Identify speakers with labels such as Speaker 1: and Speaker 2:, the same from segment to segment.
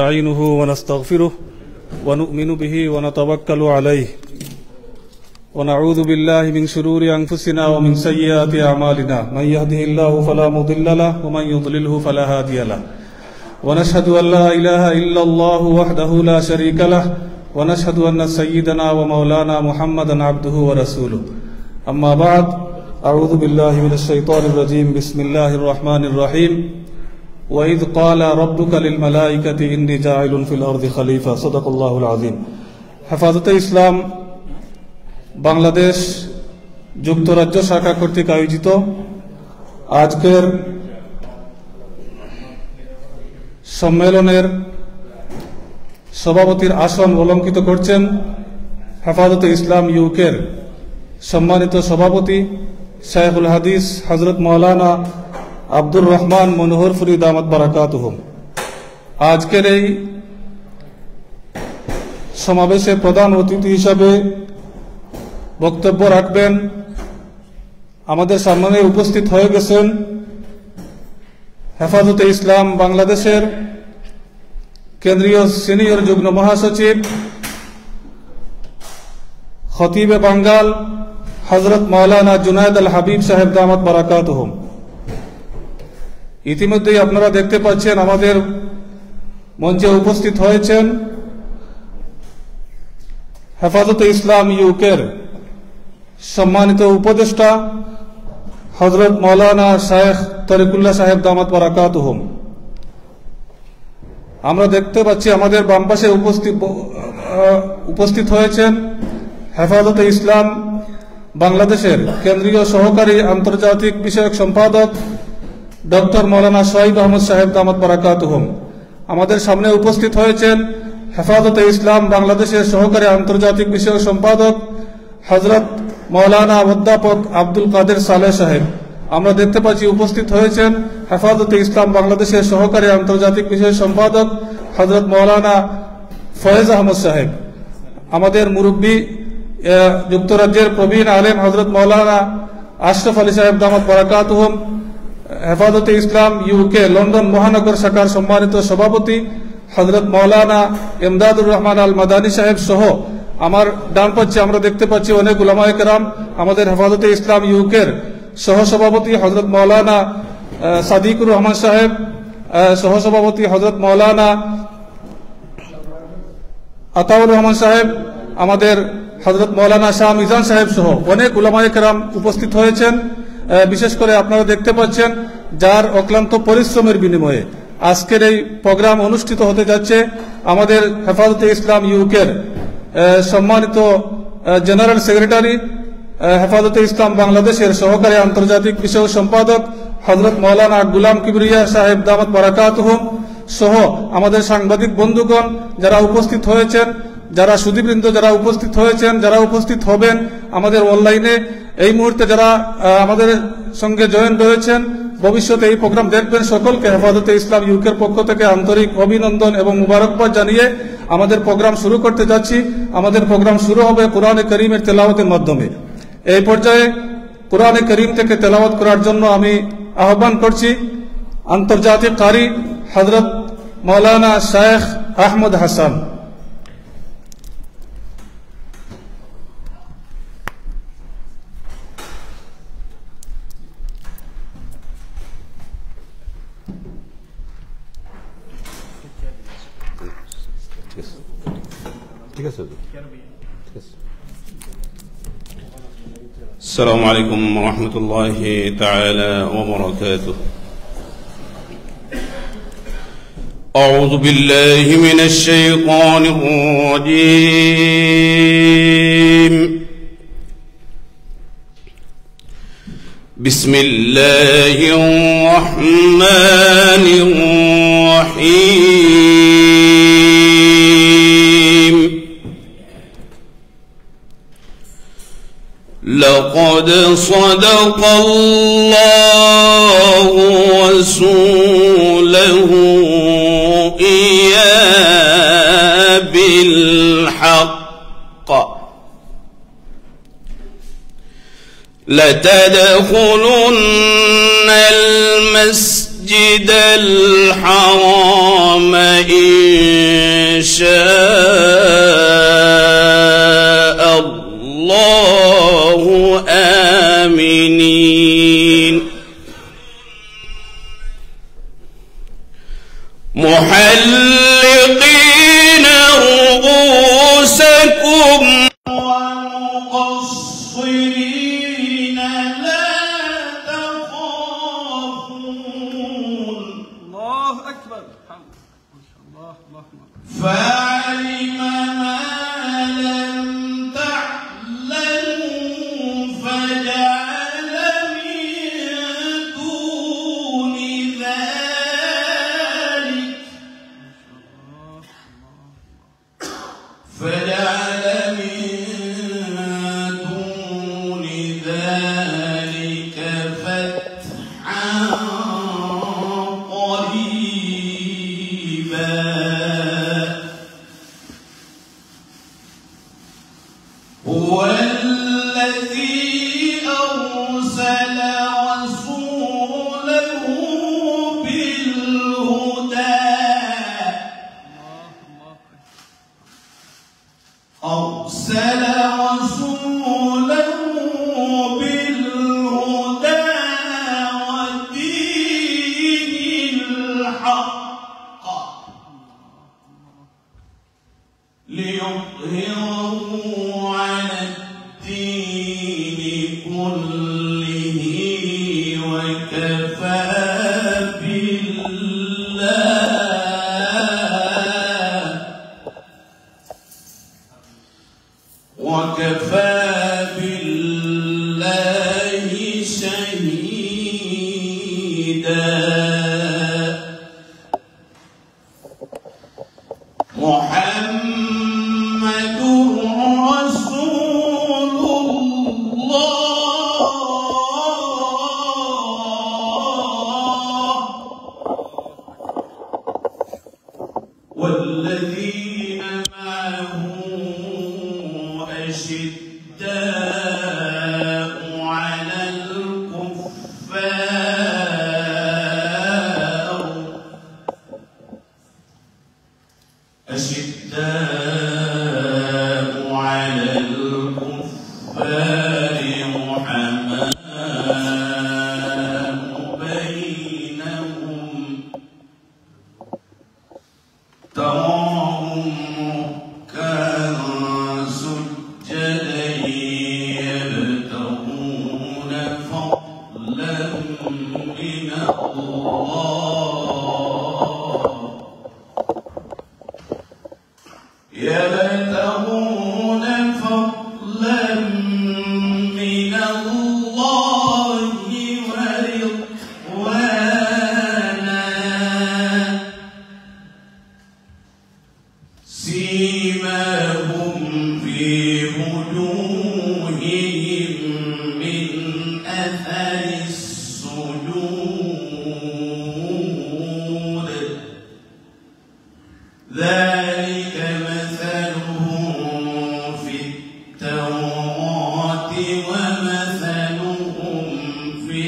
Speaker 1: نستعينه ونستغفره ونؤمن به ونتوكل عليه ونعوذ بالله من شرور أنفسنا ومن سيئات أعمالنا من يهده الله فلا مضل له ومن يضلله فلا هادي له ونشهد أن لا إله إلا الله وحده لا شريك له ونشهد أن سيدنا ومولانا محمدا عبده ورسوله أما بعد أعوذ بالله من الشيطان الرجيم بسم الله الرحمن الرحيم وإذ قال ربك للملائكة إني جاعل في الأرض خليفة صدق الله العظيم হেফাজতে ইসলাম বাংলাদেশ যুক্তরাজ্য শাখা কর্তৃক আয়োজিত আজকের সম্মেলনের সভাপতির আসন অলঙ্কিত করছেন হেফাজতে ইসলাম ইউকের সম্মানিত সভাপতি শাইখুল হাদিস হযরত মাওলানা আব্দুর রহমান মনোহর ফরিদ দামাত বারাকাতুহুম। আজকের এই সমাবেশে প্রধান অতিথি হিসাবে বক্তব্য রাখবেন আমাদের সামনে উপস্থিত হয়ে গেছেন হেফাজতে ইসলাম বাংলাদেশের কেন্দ্রীয় সিনিয়র যুগ্ম মহাসচিব খতিবে বাঙ্গাল হযরত মাওলানা জুনায়েদ আল হাবিব সাহেব দামাত বারাকাতুহুম। ইতিমধ্যেই আপনারা দেখতে পাচ্ছেন আমাদের মঞ্চে উপস্থিত হয়েছেন হেফাজতে ইসলাম ইউকের সম্মানিত উপদেষ্টা হযরত মাওলানা শাইখ তরিকুল্লাহ সাহেব দামাত বারাকাতুহুম। আমরা দেখতে পাচ্ছি আমাদের বাম পাশে উপস্থিত হয়েছেন হেফাজতে ইসলাম বাংলাদেশের কেন্দ্রীয় সহকারী আন্তর্জাতিক বিষয়ক সম্পাদক ডক্টর মাওলানা শহীদ আহমদ সাহেব দামাত বারাকাতুহুম। আমাদের সামনে উপস্থিত হয়েছেন হেফাজতে ইসলাম বাংলাদেশের সহকারী আন্তর্জাতিক বিষয়ক সম্পাদক হযরত মাওলানা অধ্যাপক আব্দুল কাদের সালেহ সাহেব। আমরা দেখতে পাচ্ছি উপস্থিত হয়েছেন হেফাজতে ইসলাম বাংলাদেশের সহকারী আন্তর্জাতিক বিষয়ক সম্পাদক হযরত মাওলানা ফয়েজ আহমদ সাহেব। আমাদের মুরব্বী যুক্তরাজ্যের প্রবীণ আলেম হযরত মাওলানা আশরাফ আলী সাহেব দামাত বারাকাতুহুম। হেফাজতে ইসলাম ইউকে লন্ডন মহানগর শাখার সম্মানিত সভাপতি হযরত মাওলানা ইমদাদুর রহমান আল মাদানী সাহেব সহ আমার ডান পাশে আমরা দেখতে পাচ্ছি অনেক উলামায়ে কেরাম। আমাদের হেফাজতে ইসলাম ইউকের সহসভাপতি হযরত মাওলানা সাদিকুর রহমান সাহেব, সহসভাপতি হযরত মাওলানা আতাউর রহমান সাহেব, আমাদের হযরত মাওলানা শাহ মিজান সাহেব সহ অনেক উলামায়ে কেরাম উপস্থিত হয়েছেন। বিশেষ করে আপনারা দেখতে পাচ্ছেন যার অক্লান্ত পরিশ্রমের বিনিময়ে আজকের এই প্রোগ্রাম অনুষ্ঠিত হতে যাচ্ছে। আমাদের হেফাজতে ইসলাম ইউকের সম্মানিত জেনারেল সেক্রেটারি হেফাজতে ইসলাম বাংলাদেশের সহকারী আন্তর্জাতিক বিষয়ক সম্পাদক হযরত মাওলানা গুলাম কিবরিয়া সাহেব দামাত বারাকাতুহুম সহ আমাদের সাংবাদিক বন্ধুগণ যারা উপস্থিত হয়েছেন, যারা সুধীবৃন্দ যারা উপস্থিত হয়েছেন, যারা উপস্থিত হবেন আমাদের অনলাইনে এই মুহূর্তে যারা আমাদের সঙ্গে জয়েন রয়েছেন, ভবিষ্যতে এই প্রোগ্রাম দেখবেন, সকলকে হেফাজতে ইসলাম ইউকের পক্ষ থেকে আন্তরিক অভিনন্দন এবং মুবারকবাদ জানিয়ে আমাদের প্রোগ্রাম শুরু করতে যাচ্ছি। আমাদের প্রোগ্রাম শুরু হবে কোরআনে কারীমের তেলাওয়াতের মাধ্যমে। এই পর্যায়ে কোরআনে কারীম থেকে তেলাওয়াত করার জন্য আমি আহ্বান করছি আন্তর্জাতিক কারি হযরত মাওলানা শাইখ আহমদ হাসান।
Speaker 2: السلام عليكم ورحمة الله تعالى وبركاته. أعوذ بالله من الشيطان الرجيم. بسم الله الرحمن الرحيم. لقد صدق الله رسوله إياه بالحق لتدخلن المسجد المسجد الحرام إن شاء الله آمنين محلقين رؤوسكم ومقصرين لا تخافون
Speaker 1: الله أكبر. ما شاء الله.
Speaker 2: فعلم ما لم تعلموا فجعل من دون ذلك فتحا قريبا هو الذي أرسل رسوله بالهدى ودين الحق ليظهره على الدين كله وكفى بالله شهيدا محمد رسول الله والذين معه أشداء على الكفار رحماء بينهم تراهم ركعا سجدا يبتغون فضلا من الله ورضوانا سيماهم في وجوههم من أثر السجود ذلك مثلهم في التوراة ومثلهم في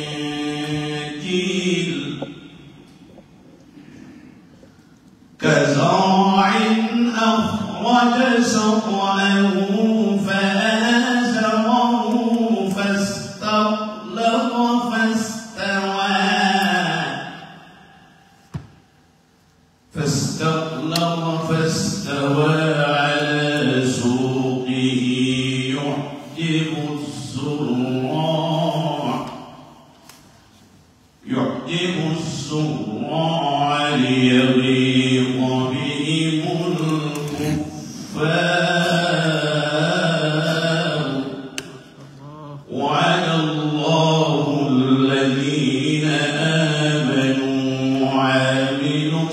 Speaker 2: الإنجيل كزرع أخرج شطأه فآزره فاستغلظ فاستوى على سوقه يعجب الزراع ليغيظ بهم الكفار وعد الله الذين آمنوا وعملوا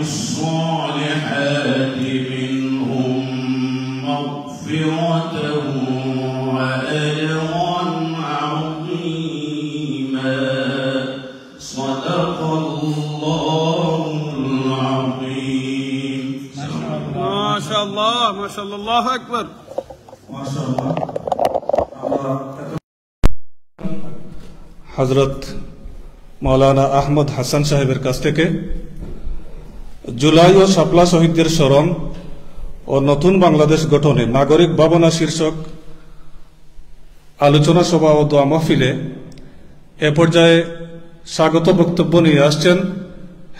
Speaker 2: الصالحات منهم مغفرة وأجرا عظيما صدق الله العظيم.
Speaker 1: ما شاء الله.
Speaker 3: আল্লাহু আকবার।
Speaker 1: মাশাআল্লাহ। আমরা হযরত মাওলানা আহমদ হাসান সাহেবের কাছ থেকে জুলাই ও শাপলা শহীদদের স্মরণ ও নতুন বাংলাদেশ গঠনে নাগরিক ভাবনা শীর্ষক আলোচনা সভা ও দোয়া মাহফিলে এ পর্যায়ে স্বাগত বক্তব্য নিয়ে আসছেন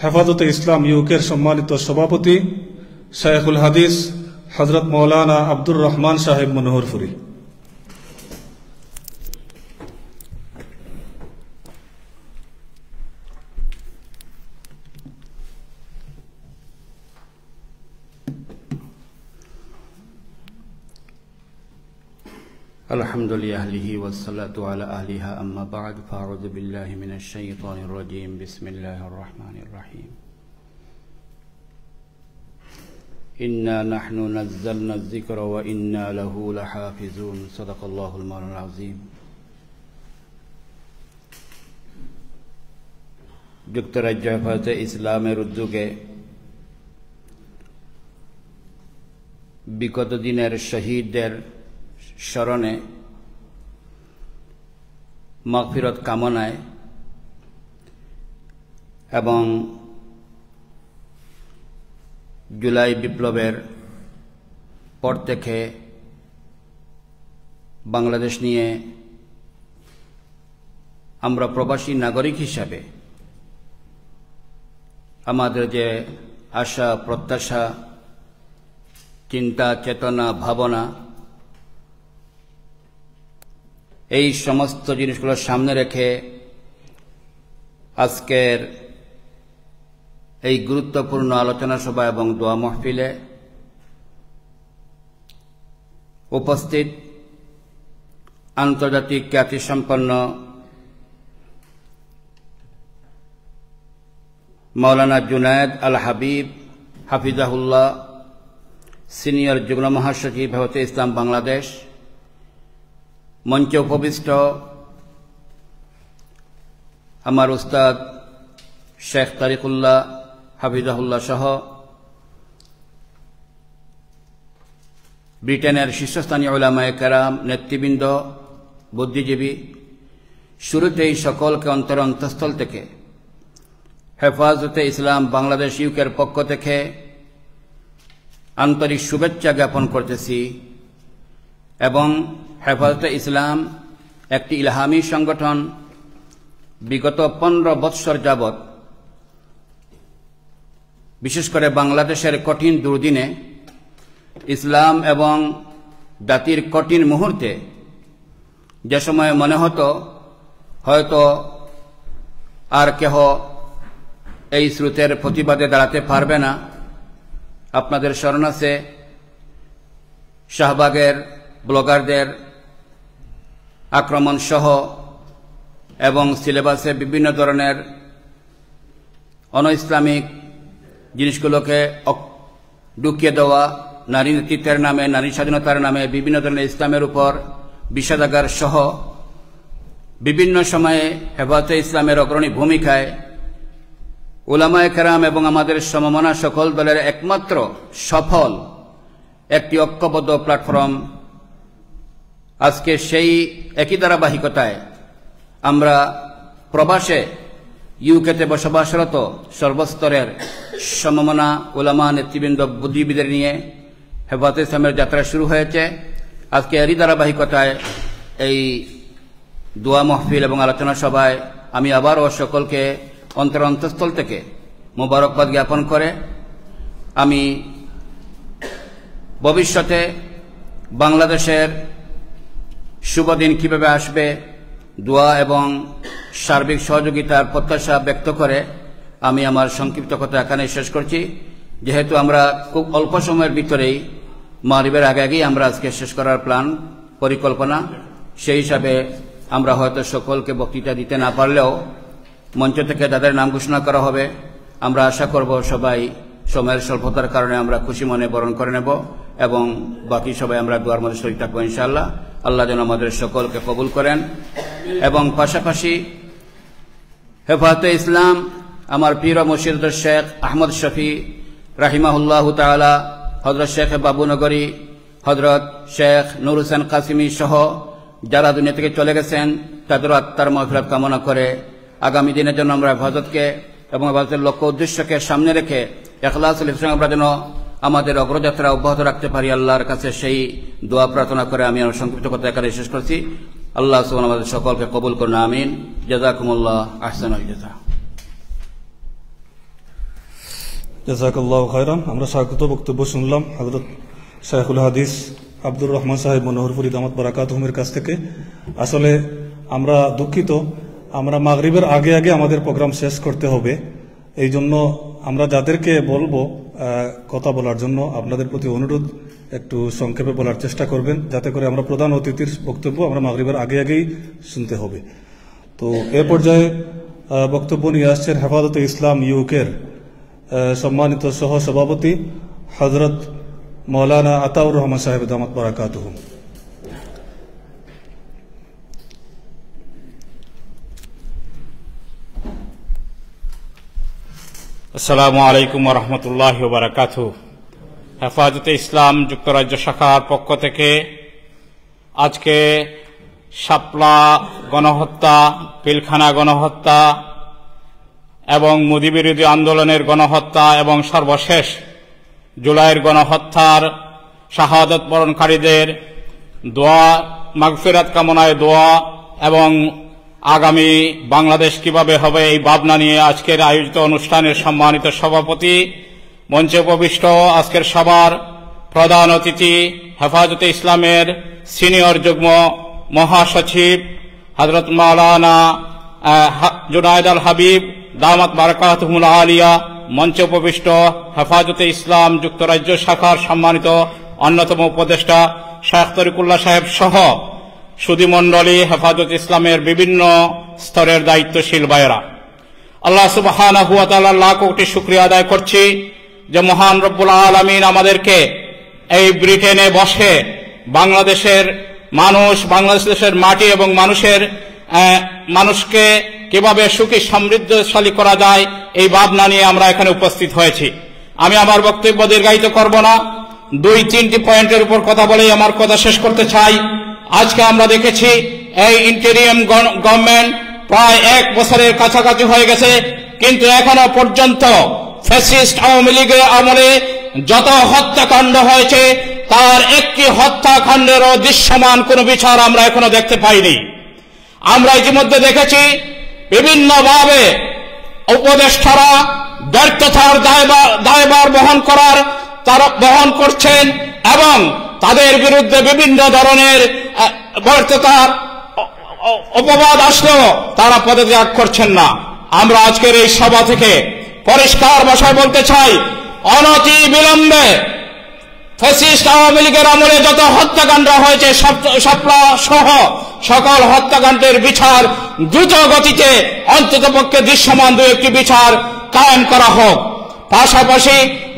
Speaker 1: হেফাজতে ইসলাম ইউকের সম্মানিত সভাপতি শাইখুল হাদিস হযরত মাওলানা আব্দুর রহমান সাহেব মনোহরপুরী।
Speaker 4: الحمد لله والصلاة على أهلها أما بعد فأعوذ بالله من الشيطان الرجيم بسم الله الرحمن الرحيم إنا نحن نزلنا الذكر وإنا له لحافظون صدق الله المولى العظيم যুক্তরাজ্য হেফাজতে ইসলামের উদ্যোগে বিগত দিনের শহীদদের স্মরণে মাগফিরত কামনায় এবং জুলাই বিপ্লবের পর থেকে বাংলাদেশ নিয়ে আমরা প্রবাসী নাগরিক হিসাবে আমাদের যে আশা প্রত্যাশা চিন্তা চেতনা ভাবনা এই সমস্ত জিনিসগুলো সামনে রেখে আজকের এই গুরুত্বপূর্ণ আলোচনা সভা এবং দোয়া মাহফিলে উপস্থিত আন্তর্জাতিক খ্যাতিসম্পন্ন মাওলানা জুনায়েদ আল হাবিব হাফিজাহুল্লাহ, সিনিয়র যুগ্ম মহাসচিব হেফাজতে ইসলাম বাংলাদেশ, মঞ্চে উপবিষ্ট আমার উস্তাদ শেখ তারিকুল্লাহ হাফিজাহুল্লাহ সহ ব্রিটেনের শীর্ষস্থানীয় উলামায়ে কেরাম, নেতৃবৃন্দ, বুদ্ধিজীবী, শুরুতেই সকলকে অন্তঃস্থল থেকে হেফাজতে ইসলাম বাংলাদেশ ইউকের পক্ষ থেকে আন্তরিক শুভেচ্ছা জ্ঞাপন করতেছি এবং হেফাজতে ইসলাম একটি ইলহামী সংগঠন। বিগত 15 বৎসর যাবৎ বিশেষ করে বাংলাদেশের কঠিন দুর্দিনে ইসলাম এবং জাতির কঠিন মুহূর্তে যে সময় মনে হতো হয়তো আর কেহ এই স্রোতের প্রতিবাদে দাঁড়াতে পারবে না, আপনাদের স্মরণ আছে শাহবাগের ব্লগারদের আক্রমণ সহ এবং সিলেবাসে বিভিন্ন ধরনের অনইসলামিক জিনিসগুলোকে ঢুকিয়ে দেওয়া, নারী নেতৃত্বের নামে, নারী স্বাধীনতার নামে বিভিন্ন ধরনের ইসলামের উপর বিষেধাজ্ঞার সহ বিভিন্ন সময়ে হেফাজতে ইসলামের অগ্রণী ভূমিকায় উলামায়ে কেরাম এবং আমাদের সমমনা সকল দলের একমাত্র সফল একটি ঐক্যবদ্ধ প্ল্যাটফর্ম। আজকে সেই একই ধারাবাহিকতায় আমরা প্রবাসে ইউকেতে বসবাসরত সর্বস্তরের সমমনা উলামা নেতৃবৃন্দ বুদ্ধিজীবীদের নিয়ে হেফাজতে ইসলামের যাত্রা শুরু হয়েছে। আজকে এরই ধারাবাহিকতায় এই দোয়া মাহফিল এবং আলোচনা সভায় আমি আবারও সকলকে অন্তঃস্থল থেকে মোবারকবাদ জ্ঞাপন করে আমি ভবিষ্যতে বাংলাদেশের শুভদিন কিভাবে আসবে দোয়া এবং সার্বিক সহযোগিতার প্রত্যাশা ব্যক্ত করে আমি আমার সংক্ষিপ্ত কথা এখানে শেষ করছি। যেহেতু আমরা খুব অল্প সময়ের ভিতরেই মাগরিবের আগেই আমরা আজকে শেষ করার প্ল্যান পরিকল্পনা, সেই হিসাবে আমরা হয়তো সকলকে বক্তৃতা দিতে না পারলেও মঞ্চ থেকে যাদের নাম ঘোষণা করা হবে আমরা আশা করব সবাই সময়ের স্বল্পতার কারণে আমরা খুশি মনে বরণ করে নেব এবং বাকি সবাই আমরা দোয়ার মধ্যে শরীক থাকবো ইনশাআল্লাহ। আল্লাহ যেন আমাদের সকলকে কবুল করেন এবং পাশাপাশি হেফাজতে ইসলাম আমার পীর মুর্শিদ শেখ আহমদ শফি রাহিমাহুল্লাহ তাআলা, হযরত শেখ বাবুনগরী হযরত শেখ নূর হোসেন কাসিমি সহ যারা দুনিয়া থেকে চলে গেছেন তাদের আত্মার মাগফিরাত কামনা করে আগামী দিনের জন্য আমরা হেফাজতকে এবং হেফাজতের লক্ষ্য উদ্দেশ্যকে সামনে রেখে ইখলাসুল সঙ্গে আমরা যেন আমাদের অগ্রযাত্রা অব্যাহত রাখতে পারি আল্লাহর কাছে সেই দোয়া প্রার্থনা করে আমি আমার সংক্ষিপ্ত কথা এখানে শেষ করছি। আল্লাহ সুবহানাহু আমাদের সকলকে কবুল করুন, আমিন। জাযাকুমুল্লাহ আহসানুল জাযা।
Speaker 1: জাযাকাল্লাহু খায়রান। আমরা স্বাগত বক্তব্য শুনলাম হযরত শাইখুল হাদিস আব্দুর রহমান সাহেব মনোহরপুরি দামাত বারাকাতুহুমের কাছ থেকে। আসলে আমরা দুঃখিত, আমরা মাগরিবের আগে আগে আমাদের প্রোগ্রাম শেষ করতে হবে। এই জন্য আমরা যাদেরকে বলবো কথা বলার জন্য আপনাদের প্রতি অনুরোধ একটু সংক্ষেপে বলার চেষ্টা করবেন, যাতে করে আমরা প্রধান অতিথির বক্তব্য আমরা মাগরিবের আগে আগেই শুনতে হবে। তো এ পর্যায়ে বক্তব্য নিয়ে আসছেন হেফাজতে ইসলাম ইউকের সম্মানিত সহ সভাপতি হযরত মৌলানা আতাউর রহমান সাহেব দামাত বারাকাতুহু।
Speaker 3: আসসালামু আলাইকুম ওয়া রাহমাতুল্লাহি ওয়া বারাকাতুহু। হেফাজতে ইসলাম যুক্তরাজ্য শাখার পক্ষ থেকে আজকে শাপলা গণহত্যা, পিলখানা গণহত্যা এবং মোদি বিরোধী আন্দোলনের গণহত্যা এবং সর্বশেষ জুলাইয়ের গণহত্যার শাহাদাত বরণকারীদের দোয়া, মাগফিরাত কামনায় দোয়া এবং আগামী বাংলাদেশ কিভাবে হবে এই ভাবনা নিয়ে আজকের আয়োজিত অনুষ্ঠানের সম্মানিত সভাপতি, মঞ্চে উপবিষ্ট আজকের সভার প্রধান অতিথি হেফাজতে ইসলামের সিনিয়র যুগ্ম মহাসচিব হযরত মাওলানা জুনায়েদ আল হাবিব দামাত বারাকাতুহুল আলিয়া, মঞ্চে উপবিষ্ট হেফাজতে ইসলাম যুক্তরাজ্য শাখার সম্মানিত অন্যতম উপদেষ্টা শেখ তরিকুল্লাহ সাহেব সহ সুধীমণ্ডলী, হেফাজতে ইসলামের বিভিন্ন স্তরের দায়িত্বশীল ভাইয়েরা, আল্লাহ সুবহানাহু ওয়া তাআলার লাখ কোটি শুকরিয়া আদায় করছি যে মহান রব্বুল আলামিন আমাদেরকে এই ব্রিটেনে বসে বাংলাদেশের মানুষ, বাংলাদেশের মাটি এবং মানুষকে কিভাবে সুখী সমৃদ্ধশালী করা যায় এই ভাবনা নিয়ে আমরা এখানে উপস্থিত হয়েছি। আমি আমার বক্তব্য দীর্ঘায়িত করব না, 2-3টি পয়েন্টের উপর কথা বলেই আমার কথা শেষ করতে চাই। আজকে আমরা দেখেছি এই ইন্টেরিয়াম গভর্নমেন্ট প্রায় 1 বছরের কাছাকাছি হয়ে গেছে, কিন্তু এখনো পর্যন্ত ফ্যাসিস্ট আওয়ামী লীগের আমলে যত হত্যাকাণ্ড হয়েছে তার একটি হত্যাকাণ্ডেরও দৃশ্যমান কোনো বিচার আমরা এখনো দেখতে পাইনি। আমরা ইতিমধ্যে দেখেছি বিভিন্নভাবে উপদেষ্টারা ব্যর্থতার দায়ভার বহন করছেন এবং তাদের বিরুদ্ধে বিভিন্ন ধরনের ব্যর্থতার অপবাদ আসলেও তারা পদত্যাগ করছেন না। আমরা আজকের এই সভা থেকে পরিষ্কার ভাষায় বলতে চাই, অনতি বিলম্বে ফ্যাসিস্ট আওয়ামী লীগের আমলে যত হত্যাকাণ্ড হয়েছে শাপলা সহ সকল হত্যাকাণ্ডের বিচার দ্রুত গতিতে অন্ততপক্ষে দৃশ্যমান 2-1টি বিচার কায়েম করা হোক। পাশাপাশি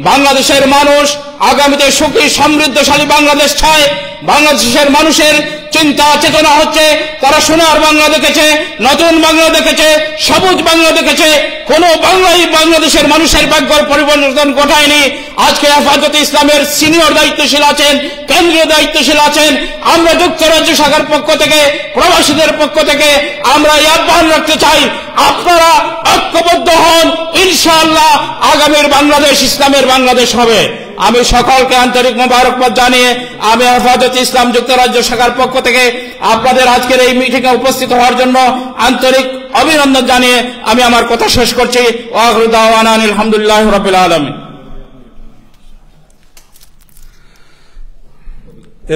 Speaker 3: বাংলাদেশের মানুষ আগামীতে সুখী সমৃদ্ধশালী বাংলাদেশ চায়। বাংলাদেশের মানুষের চিন্তা চেতনা হচ্ছে, তারা সোনার বাংলা দেখেছে, নতুন বাংলা দেখেছে, সবুজ বাংলা দেখেছে, কোন বাংলাই বাংলাদেশের মানুষের ভাগ্যের পরিবর্তন ঘটায়নি। আজকে হেফাজতে ইসলামের সিনিয়র দায়িত্বশীল আছেন, কেন্দ্রীয় দায়িত্বশীল আছেন। আমরা যুক্তরাজ্য শাখার পক্ষ থেকে, প্রবাসীদের পক্ষ থেকে আমরা এই আহ্বান রাখতে চাই, আপনারা ঐক্যবদ্ধ হন, ইনশাআল্লাহ আগামীর বাংলাদেশ ইসলামের বাংলাদেশ হবে। আমি সকলকে আন্তরিক মোবারকবাদ জানিয়ে আমি হেফাজতে ইসলাম যুক্তরাজ্য শাখার পক্ষ থেকে আপনাদের আজকের এই মিটিংয়ে উপস্থিত হওয়ার জন্য আন্তরিক অভিনন্দন জানিয়ে আমি আমার কথা শেষ করছি। ওয়া আখিরু দাওয়ানা আলহামদুলিল্লাহি রাব্বিল আলামিন।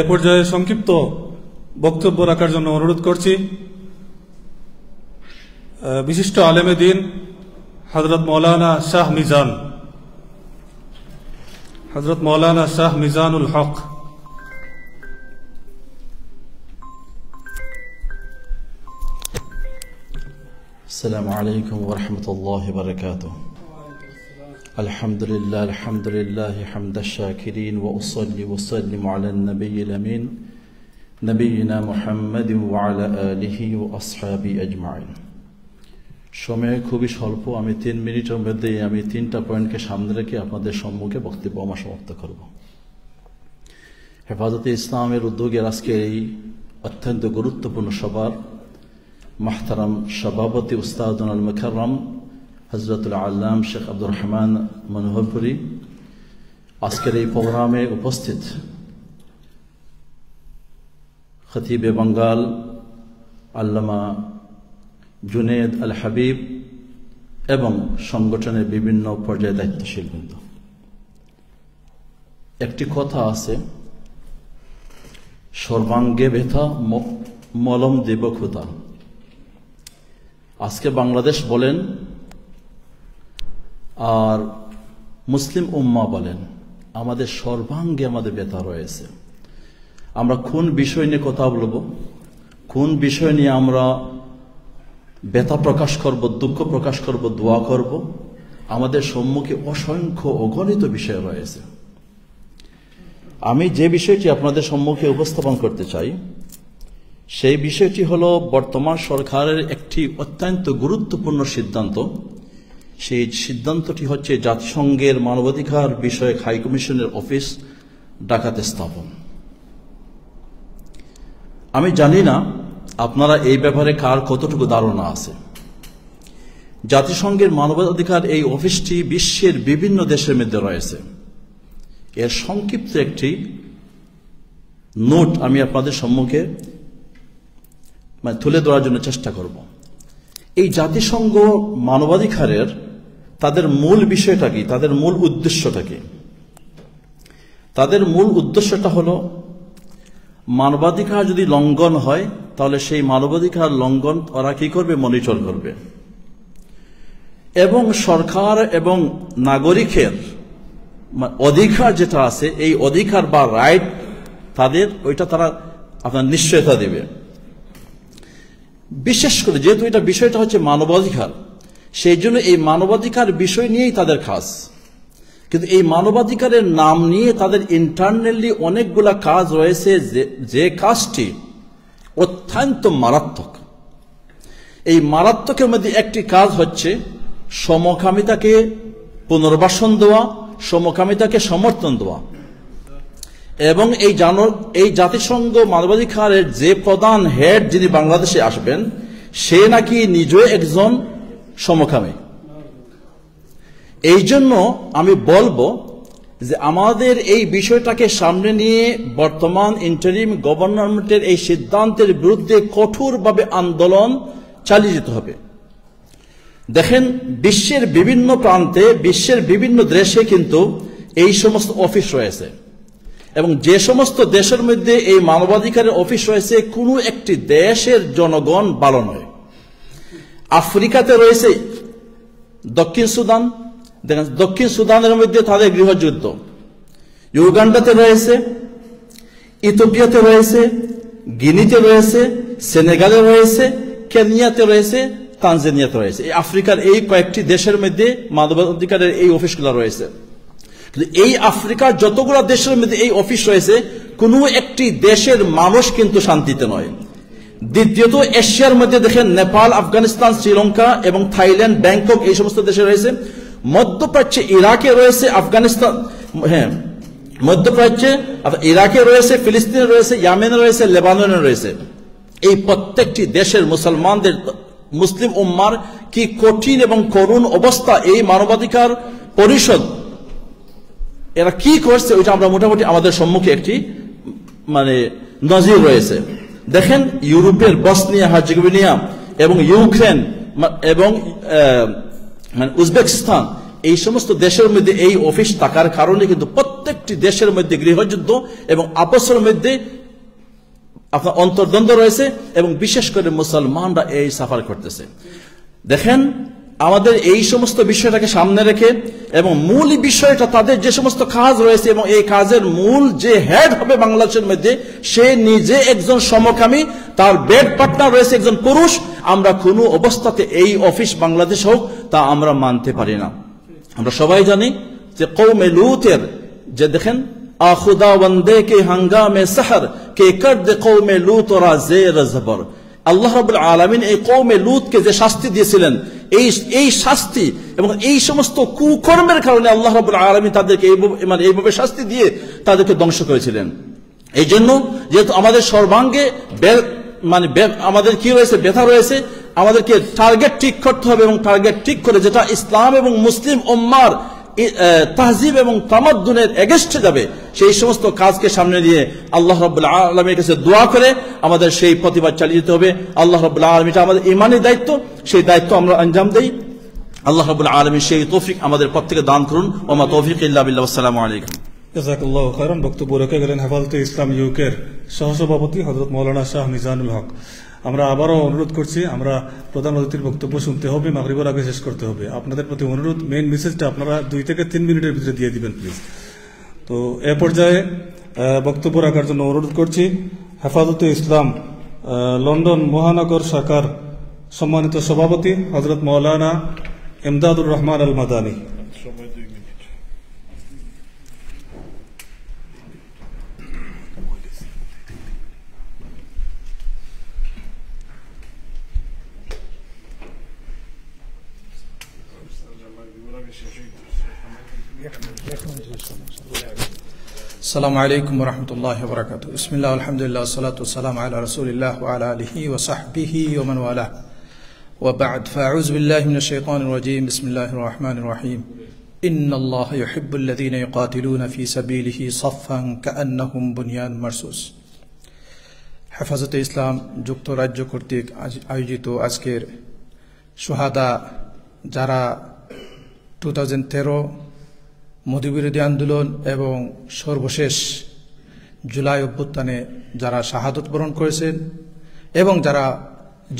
Speaker 1: এ পর্যায়ে সংক্ষিপ্ত বক্তব্য রাখার জন্য অনুরোধ করছি বিশিষ্ট আলেমে দ্বীন হযরত মৌলানা শাহ মিজান, হযরত মৌলানা শাহ মিজানুল হক।
Speaker 5: السلام عليكم ورحمة الله وبركاته. الحمد لله حمد الشاكرين وأصلي وسلم على النبي الأمين نبينا محمد وعلى آله وأصحابه أجمعين. সময় খুবই স্বল্প, আমি 3 মিনিটের মধ্যে আমি 3টা পয়েন্টকে সামনে রেখে আপনাদের সম্মুখে বক্তব্য আমার সমাপ্ত করব। হেফাজতে ইসলামের উদ্যোগের আজকের এই অত্যন্ত গুরুত্বপূর্ণ সভার মাহতারাম সভাপতি উস্তাদুল আল মুকাররম হযরতুল আল্লাম শেখ আব্দুর রহমান মনোহরপুরী, আজকের এই প্রোগ্রামে উপস্থিত খতিবে বাঙ্গাল আল্লামা জুনেদ আল হাবিব এবং সংগঠনের বিভিন্ন পর্যায়ে দায়িত্বশীল বৃন্দ। একটি কথা আছে, সর্বাঙ্গে ব্যথা মলম দেব খোদা। আজকে বাংলাদেশ বলেন আর মুসলিম উম্মাহ বলেন, আমাদের সর্বাঙ্গে আমাদের ব্যথা রয়েছে। আমরা কোন বিষয় নিয়ে কথা বলবো, কোন বিষয় নিয়ে আমরা ব্যথা প্রকাশ করব, দুঃখ প্রকাশ করব, দোয়া করব, আমাদের সম্মুখে অসংখ্য অগণিত বিষয় রয়েছে। আমি যে বিষয়টি আপনাদের সম্মুখে উপস্থাপন করতে চাই সেই বিষয়টি হলো বর্তমান সরকারের একটি অত্যন্ত গুরুত্বপূর্ণ সিদ্ধান্ত। সেই সিদ্ধান্তটি হচ্ছে জাতিসংঘের মানবাধিকার বিষয়ক হাই কমিশনের অফিস ঢাকাতে স্থাপন। আমি জানি না আপনারা এই ব্যাপারে কার কতটুকু ধারণা আছে। জাতিসংঘের মানবাধিকার এই অফিসটি বিশ্বের বিভিন্ন দেশের মধ্যে রয়েছে। এর সংক্ষিপ্ত একটি নোট আমি আপনাদের সম্মুখে তুলে ধরার জন্য চেষ্টা করব। এই জাতিসংঘ মানবাধিকারের তাদের মূল বিষয়টা কি, তাদের মূল উদ্দেশ্যটা কি? তাদের মূল উদ্দেশ্যটা হলো মানবাধিকার যদি লঙ্ঘন হয় তাহলে সেই মানবাধিকার লঙ্ঘন ওরা কি করবে, মনিটর করবে, এবং সরকার এবং নাগরিকের অধিকার যেটা আছে এই অধিকার বা রাইট তাদের ওইটা তারা আপনার নিশ্চয়তা দেবে। বিশেষ করে যেহেতু এটা বিষয়টা হচ্ছে মানবাধিকার, সেই জন্য এই মানবাধিকার বিষয় নিয়েই তাদের কাজ। কিন্তু এই মানবাধিকারের নাম নিয়ে তাদের ইন্টারনালি অনেকগুলা কাজ রয়েছে, যে কাজটি অত্যন্ত মারাত্মক। এই মারাত্মকের মধ্যে একটি কাজ হচ্ছে সমকামিতাকে পুনর্বাসন দেওয়া, সমকামিতাকে সমর্থন দেওয়া। এবং এই জাতিসংঘ মানবাধিকারের যে প্রধান হেড যিনি বাংলাদেশে আসবেন, সে নাকি নিজে একজন সমকামী। এই জন্য আমি বলবো যে আমাদের এই বিষয়টাকে সামনে নিয়ে বর্তমান ইন্টারিম গভর্নমেন্টের এই সিদ্ধান্তের বিরুদ্ধে কঠোরভাবে আন্দোলন চালিয়ে যেতে হবে। দেখেন, বিশ্বের বিভিন্ন প্রান্তে, বিশ্বের বিভিন্ন দেশে কিন্তু এই সমস্ত অফিস রয়েছে, এবং যে সমস্ত দেশের মধ্যে এই মানবাধিকারের অফিস রয়েছে কোনো একটি দেশের জনগণ ভালো নয়। আফ্রিকাতে রয়েছে দক্ষিণ সুদান, দেখেন দক্ষিণ সুদানের মধ্যে তাদের গৃহযুদ্ধ, ইউগান্ডাতে রয়েছে, ইথিওপিয়াতে রয়েছে, গিনিতে রয়েছে, সেনেগালে রয়েছে, কেনিয়াতে রয়েছে, তানজানিয়াতে রয়েছে। এই আফ্রিকার এই কয়েকটি দেশের মধ্যে মানবাধিকারের এই অফিসগুলো রয়েছে। কিন্তু এই আফ্রিকার যতগুলো দেশের মধ্যে এই অফিস রয়েছে, কোনো একটি দেশের মানুষ কিন্তু শান্তিতে নয়। দ্বিতীয়ত, এশিয়ার মধ্যে দেখেন নেপাল, আফগানিস্তান, শ্রীলঙ্কা এবং থাইল্যান্ড, ব্যাংকক এই সমস্ত দেশে রয়েছে। মধ্যপ্রাচ্যে ইরাকে রয়েছে, আফগানিস্তান, মধ্যপ্রাচ্যে ইরাকে রয়েছে, ফিলিস্তিনে রয়েছে, ইয়েমেনে রয়েছে, লেবাননে রয়েছে। এই প্রত্যেকটি দেশের মুসলমানদের, মুসলিম উম্মার কি কঠিন এবং করুণ অবস্থা। এই মানবাধিকার পরিষদ এরা কি করছে ওইটা আমরা মোটামুটি আমাদের সম্মুখে একটি নজির রয়েছে। দেখেন, ইউরোপের বসনিয়া হার্জেগোভিনা এবং ইউক্রেন এবং উজবেকিস্তান এই সমস্ত দেশের মধ্যে এই অফিস থাকার কারণে কিন্তু প্রত্যেকটি দেশের মধ্যে গৃহযুদ্ধ এবং আপসের মধ্যে আপনার অন্তর্দ্বন্দ্ব রয়েছে, এবং বিশেষ করে মুসলমানরা এই সাফার করতেছে। দেখেন, আমাদের এই সমস্ত বিষয়টাকে সামনে রেখে এবং মূল বিষয়টা তাদের যে সমস্ত কাজ রয়েছে, এবং এই কাজের মূল যে হেড হবে বাংলাদেশের মধ্যে, সে নিজে একজন সমকামী, তার বেড পার্টনার রয়েছে একজন পুরুষ। আমরা কোনো অবস্থাতে এই অফিস বাংলাদেশ হোক তা আমরা মানতে পারি না। আমরা সবাই জানি যে কওমে লূতের যে দেখেন আখুদা বন্দে কে হাঙ্গামে সাহর কে কর্দ কওমে লূত ওরা জের জবর। আল্লাহ রাব্বুল আলামিন এই কওমে লূতকে যে শাস্তি দিয়েছিলেন, এই শাস্তি এবং এই সমস্ত কুকর্মের কারণে আল্লাহ রাব্বুল আলামিন তাদেরকে এইভাবে শাস্তি দিয়ে তাদেরকে ধ্বংস করেছিলেন। এই জন্য যেহেতু আমাদের সর্বাঙ্গে আমাদের কি রয়েছে, ব্যথা রয়েছে, আমাদেরকে টার্গেট ঠিক করতে হবে এবং টার্গেট ঠিক করে যেটা ইসলাম এবং মুসলিম উম্মার তাহজিব এবং তামাদ্দুনের এগেস্টে যাবে সেই সমস্ত কাজকে সামনে দিয়ে আল্লাহ রাব্বুল আলামিনের কাছে দোয়া করে আমাদের সেই প্রতিবাদ চালিয়ে যেতে হবে। আল্লাহ রাব্বুল আলামিন, এটা আমাদের ঈমানি দায়িত্ব, সেই দায়িত্ব আমরা আঞ্জাম দেই। আল্লাহ রাব্বুল আলামিন সেই তৌফিক আমাদের প্রত্যেকে দান করুন। ওয়া মা তৌফিক ইল্লা বিল্লাহ। আসসালামু আলাইকুম।
Speaker 1: জাযাকাল্লাহু খায়রান। বক্তব্য রেখে গেলেন হেফাজতে ইসলাম ইউকের সহসভাপতি হযরত মাওলানা শাহ মিজানুল হক। আমরা আবারও অনুরোধ করছি, আমরা প্রধান অতিথির বক্তব্য শুনতে হবে, মাগরিবের আগে শেষ করতে হবে। আপনাদের প্রতি অনুরোধ, মেইন মেসেজটা আপনারা 2 থেকে 3 মিনিটের ভিতরে দিয়ে দিবেন প্লিজ। তো এ পর্যায়ে বক্তব্য রাখার জন্য অনুরোধ করছি হেফাজতে ইসলাম লন্ডন মহানগর শাখার সম্মানিত সভাপতি হযরত মাওলানা ইমদাদুর রহমান আল মাদানী।
Speaker 6: السلام عليكم ورحمة الله وبركاته. بسم الله والحمد لله والصلاة والسلام على رسول الله وعلى آله وصحبه ومن والاه وبعد، فأعوذ بالله من الشيطان الرجيم. بسم الله الرحمن الرحيم. إن الله يحب الذين يقاتلون في سبيله صفا كأنهم بنيان مرصوص. হেফাজতে ইসলাম যুক্তরাজ্য কর্তৃক আয়োজিত আজকের শুহাদা, যারা 2013 মোদিবিরোধী আন্দোলন এবং সর্বশেষ জুলাই অভ্যুত্থানে যারা শাহাদত বরণ করেছেন এবং যারা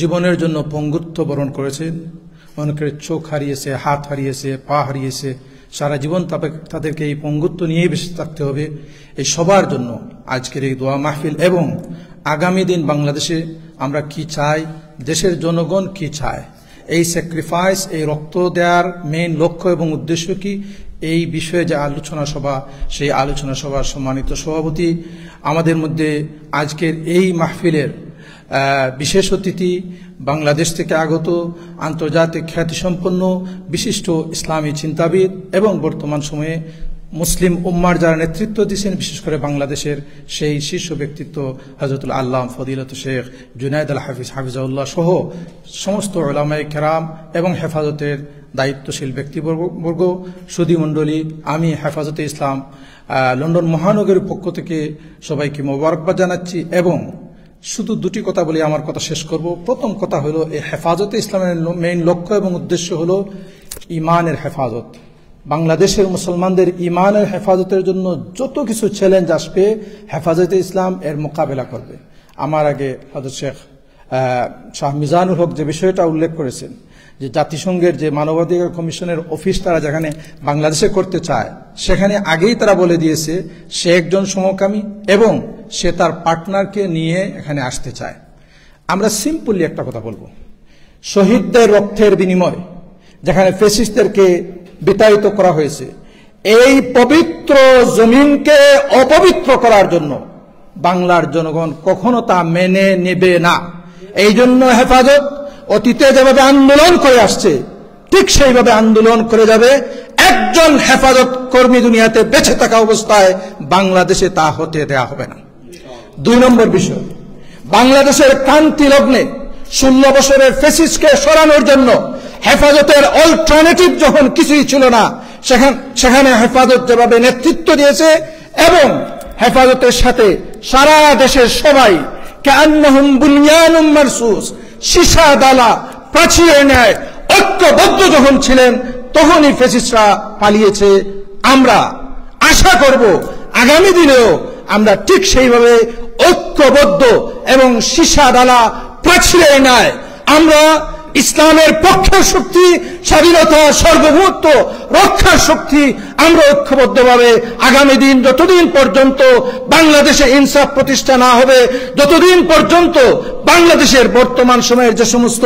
Speaker 6: জীবনের জন্য পঙ্গুত্ব বরণ করেছেন, অনেকের চোখ হারিয়েছে, হাত হারিয়েছে, পা হারিয়েছে, সারা জীবন তাদেরকে এই পঙ্গুত্ব নিয়েই বেঁচে থাকতে হবে। এই সবার জন্য আজকের এই দোয়া মাহফিল এবং আগামী দিন বাংলাদেশে আমরা কি চাই, দেশের জনগণ কি চায়, এই স্যাক্রিফাইস, এই রক্ত দেওয়ার মেইন লক্ষ্য এবং উদ্দেশ্য কি, এই বিষয়ে যে আলোচনা সভা, সেই আলোচনা সভার সম্মানিত সভাপতি, আমাদের মধ্যে আজকের এই মাহফিলের বিশেষ অতিথি, বাংলাদেশ থেকে আগত আন্তর্জাতিক খ্যাতিসম্পন্ন বিশিষ্ট ইসলামী চিন্তাবিদ এবং বর্তমান সময়ে মুসলিম উম্মার যারা নেতৃত্ব দিয়েছেন, বিশেষ করে বাংলাদেশের সেই শীর্ষ ব্যক্তিত্ব হযরতুল আল্লামা ফজিলত শেখ জুনায়েদ আল হাফিজ হাফিজাহুল্লাহ সহ সমস্ত উলামায়ে কেরাম এবং হেফাজতের দায়িত্বশীল ব্যক্তিবর্গ, সুধী মণ্ডলী, আমি হেফাজতে ইসলাম লন্ডন মহানগরের পক্ষ থেকে সবাইকে মোবারকবাদ জানাচ্ছি। এবং শুধু 2টি কথা বলে আমার কথা শেষ করব। প্রথম কথা হলো, এই হেফাজতে ইসলামের মেইন লক্ষ্য এবং উদ্দেশ্য হলো ইমানের হেফাজত। বাংলাদেশের মুসলমানদের ইমানের হেফাজতের জন্য যত কিছু চ্যালেঞ্জ আসবে, হেফাজতে ইসলাম এর মোকাবেলা করবে। আমার আগে হযরত শেখ শাহ মিজানুল হক যে বিষয়টা উল্লেখ করেছেন, যে জাতিসংঘের যে মানবাধিকার কমিশনের অফিস তারা যেখানে বাংলাদেশে করতে চায়, সেখানে আগেই তারা বলে দিয়েছে সে একজন সমকামী এবং সে তার পার্টনারকে নিয়ে এখানে আসতে চায়। আমরা সিম্পলি একটা কথা বলবো, শহীদদের রক্তের বিনিময়ে যেখানে ফ্যাসিস্টদেরকে বিতাড়িত করা হয়েছে, এই পবিত্র জমিনকে অপবিত্র করার জন্য বাংলার জনগণ কখনো তা মেনে নেবে না। এই জন্য হেফাজত অতীতে যেভাবে আন্দোলন করে আসছে, ঠিক সেইভাবে আন্দোলন করে যাবে। একজন হেফাজত কর্মী দুনিয়াতে বেঁচে থাকা অবস্থায় বাংলাদেশে তা হতে দেয়া হবে না। 2 নম্বর বিষয়, বাংলাদেশের ক্রান্তি লগ্নে 16 বছরের ফ্যাসিস্টকে সরানোর জন্য হেফাজতের অল্টারনেটিভ যখন কিছুই ছিল না, সেখানে হেফাজত যেভাবে নেতৃত্ব দিয়েছে এবং হেফাজতের সাথে সারা দেশের সবাই কান্নাহুম বুনিয়ানুম মারসুস, সীসা দালা প্রাচীরের ন্যায় ঐক্যবদ্ধ যখন ছিলেন, তখনই ফ্যাসিস্টরা পালিয়েছে। আমরা আশা করব আগামী দিনেও আমরা ঠিক সেইভাবে ঐক্যবদ্ধ এবং সীসা দালা প্রাচীরের ন্যায় আমরা ইসলামের পক্ষের শক্তি, স্বাধীনতা, সার্বভৌমত্ব রক্ষার শক্তি, আমরা ঐক্যবদ্ধভাবে আগামী দিন, যতদিন পর্যন্ত বাংলাদেশে ইনসাফ প্রতিষ্ঠা না হবে, যতদিন পর্যন্ত বাংলাদেশের বর্তমান সময়ের যে সমস্ত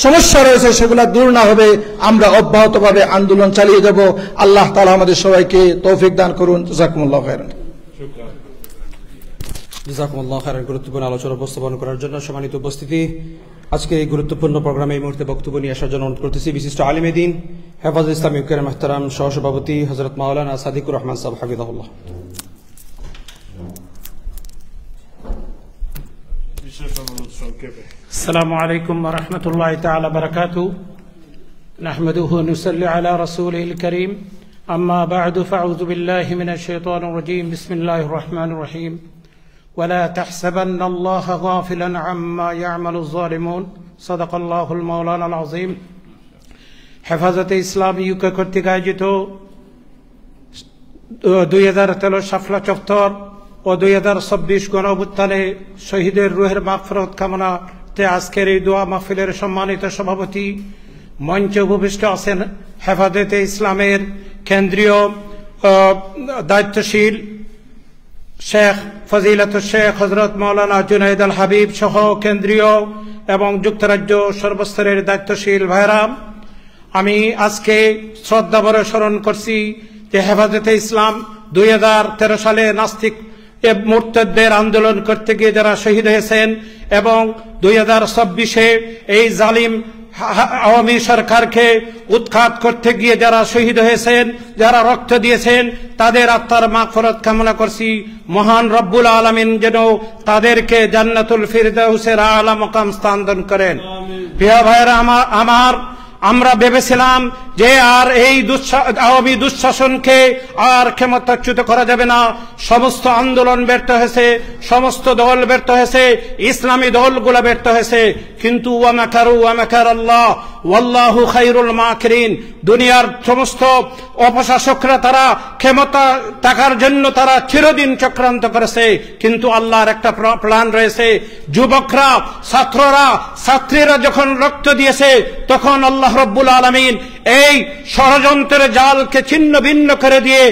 Speaker 6: সমস্যা রয়েছে সেগুলো দূর না হবে, আমরা অব্যাহতভাবে আন্দোলন চালিয়ে যাব। আল্লাহ তাআলা আমাদের সবাইকে তৌফিক দান করুন। জাযাকুমুল্লাহু খায়রান।
Speaker 7: জাযাকুমুল্লাহু খায়রান। গুরুত্বপূর্ণ আলোচনা উপস্থাপন করার জন্য সম্মানিত উপস্থিতি, আজকে এই গুরুত্বপূর্ণ প্রোগ্রামে এই মুহূর্তে বক্তব্য নিয়ে আসার জন্য অনুরোধ করতেছি বিশিষ্ট আলিমে দ্বীন, হেফাজত ইসলাম ইউকের মুহতারাম সহসভাপতি হযরত মাওলানা সাদিকুর রহমান সাহেব হাফিজাহুল্লাহ।
Speaker 8: السلام عليكم ورحمة الله تعالى وبركاته نحمده ونصلي على رسوله الكريم أما بعد فأعوذ بالله من الشيطان الرجيم بسم الله الرحمن الرحيم ولا تحسبن الله غافلا عما يعمل الظالمون صدق الله المولانا العظيم হেফাজতে ইসলাম ইউকে কর্তৃক আয়োজিত 2013 শাফলা চত্বর ও 2026 গণ অভ্যুত্থানে শহীদের রুহের মাগফিরাত কামনাতে আজকের এই দোয়া মাহফিলের সম্মানিত সভাপতি মঞ্চে উপবিষ্ট আছেন হেফাজতে ইসলামের কেন্দ্রীয় দায়িত্বশীল শেখ ফজিলাতুল শেখ হযরত মাওলানা জুনায়েদ আল হাবিব সহ কেন্দ্রীয় এবং যুক্তরাজ্য সর্বস্তরের দায়িত্বশীল ভাইরা, আমি আজকে শ্রদ্ধাভরে স্মরণ করছি যে হেফাজতে ইসলাম 2013 সালে নাস্তিক মুরতাদদের আন্দোলন করতে গিয়ে যারা শহীদ হয়েছেন এবং 2026-এ এই জালিম আওয়ামী সরকারকে উৎখাত করতে গিয়ে যারা শহীদ হয়েছেন, যারা রক্ত দিয়েছেন, তাদের আত্মার মাগফিরাত কামনা করছি। মহান রব্বুল আলামিন যেন তাদেরকে জান্নাতুল ফিরদাউসের আলা মাকাম স্থান দান করেন। প্রিয় ভাইরা আমার, আমরা ভেবেছিলাম যে আর এই আওয়ামী দুঃশাসনকে আর ক্ষমতাচ্যুত করা যাবে না। সমস্ত আন্দোলন ব্যর্থ হয়েছে, সমস্ত দল ব্যর্থ হয়েছে, ইসলামী দলগুলো ব্যর্থ হয়েছে, কিন্তু ওয়া মাকারু ওয়া মাকারাল্লাহ ওয়াল্লাহু খায়রুল মাকিরিন। দুনিয়ার সমস্ত অপশাসকরা তারা ক্ষমতা থাকার জন্য তারা চিরদিন চক্রান্ত করেছে, কিন্তু আল্লাহর একটা প্ল্যান রয়েছে। যুবকরা, ছাত্ররা, ছাত্রীরা যখন রক্ত দিয়েছে তখন আল্লাহ রব্বুল আলামিন এই ষড়যন্ত্রের জালকে ছিন্ন ভিন্ন করে দিয়ে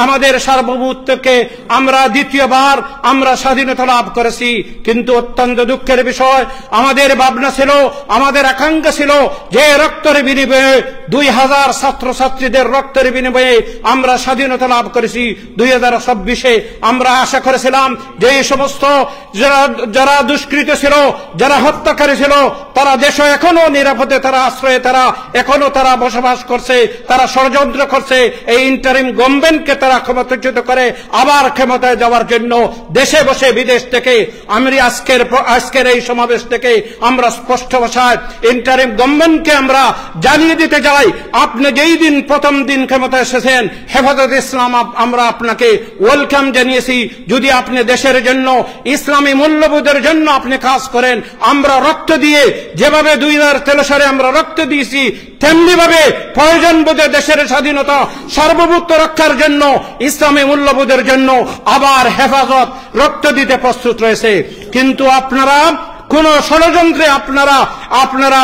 Speaker 8: আমাদের সার্বভৌমত্বকে আমরা দ্বিতীয়বার আমরা স্বাধীনতা লাভ করেছি। কিন্তু অত্যন্ত দুঃখের বিষয়, আমাদের ভাবনা ছিল, আমাদের আকাঙ্ক্ষা ছিল যে রক্তের বিনিময়ে 2000 ছাত্রছাত্রীদের রক্তের বিনিময়ে আমরা স্বাধীনতা লাভ করেছি। 2026-এ আমরা আশা করেছিলাম যে এই সমস্ত যারা দুষ্কৃত ছিল, যারা হত্যাকারী ছিল, তারা দেশে এখনো নিরাপদে তারা আশ্রয়ে এখনো তারা বসবাস করছে, তারা ষড়যন্ত্র করছে এই ইন্টারিম গভর্নমেন্টকে তারা ক্ষমতাচ্যুত করে আবার ক্ষমতায় যাওয়ার জন্য দেশে বসে বিদেশ থেকে। আমি আজকের এই সমাবেশ থেকে আমরা স্পষ্ট ভাষায় ইন্টারিম গভর্নমেন্টকে আমরা জানিয়ে দিতে চাই, আপনি যেই দিন প্রথম দিন ক্ষমতায় এসেছেন হেফাজতে ইসলাম আমরা আপনাকে ওয়েলকাম জানিয়েছি। যদি আপনি দেশের জন্য, ইসলামী মূল্যবোধের জন্য আপনি কাজ করেন, আমরা রক্ত দিয়ে যেভাবে 2013 সালে আমরা রক্ত দিয়েছি তেমনি ভাবে প্রয়োজন বোধে দেশের স্বাধীনতা সার্বভৌমত্ব রক্ষার জন্য, ইসলামী মূল্যবোধের জন্য আবার হেফাজত রক্ত দিতে প্রস্তুত রয়েছে। কিন্তু আপনারা কোন ষড়যন্ত্রে আপনারা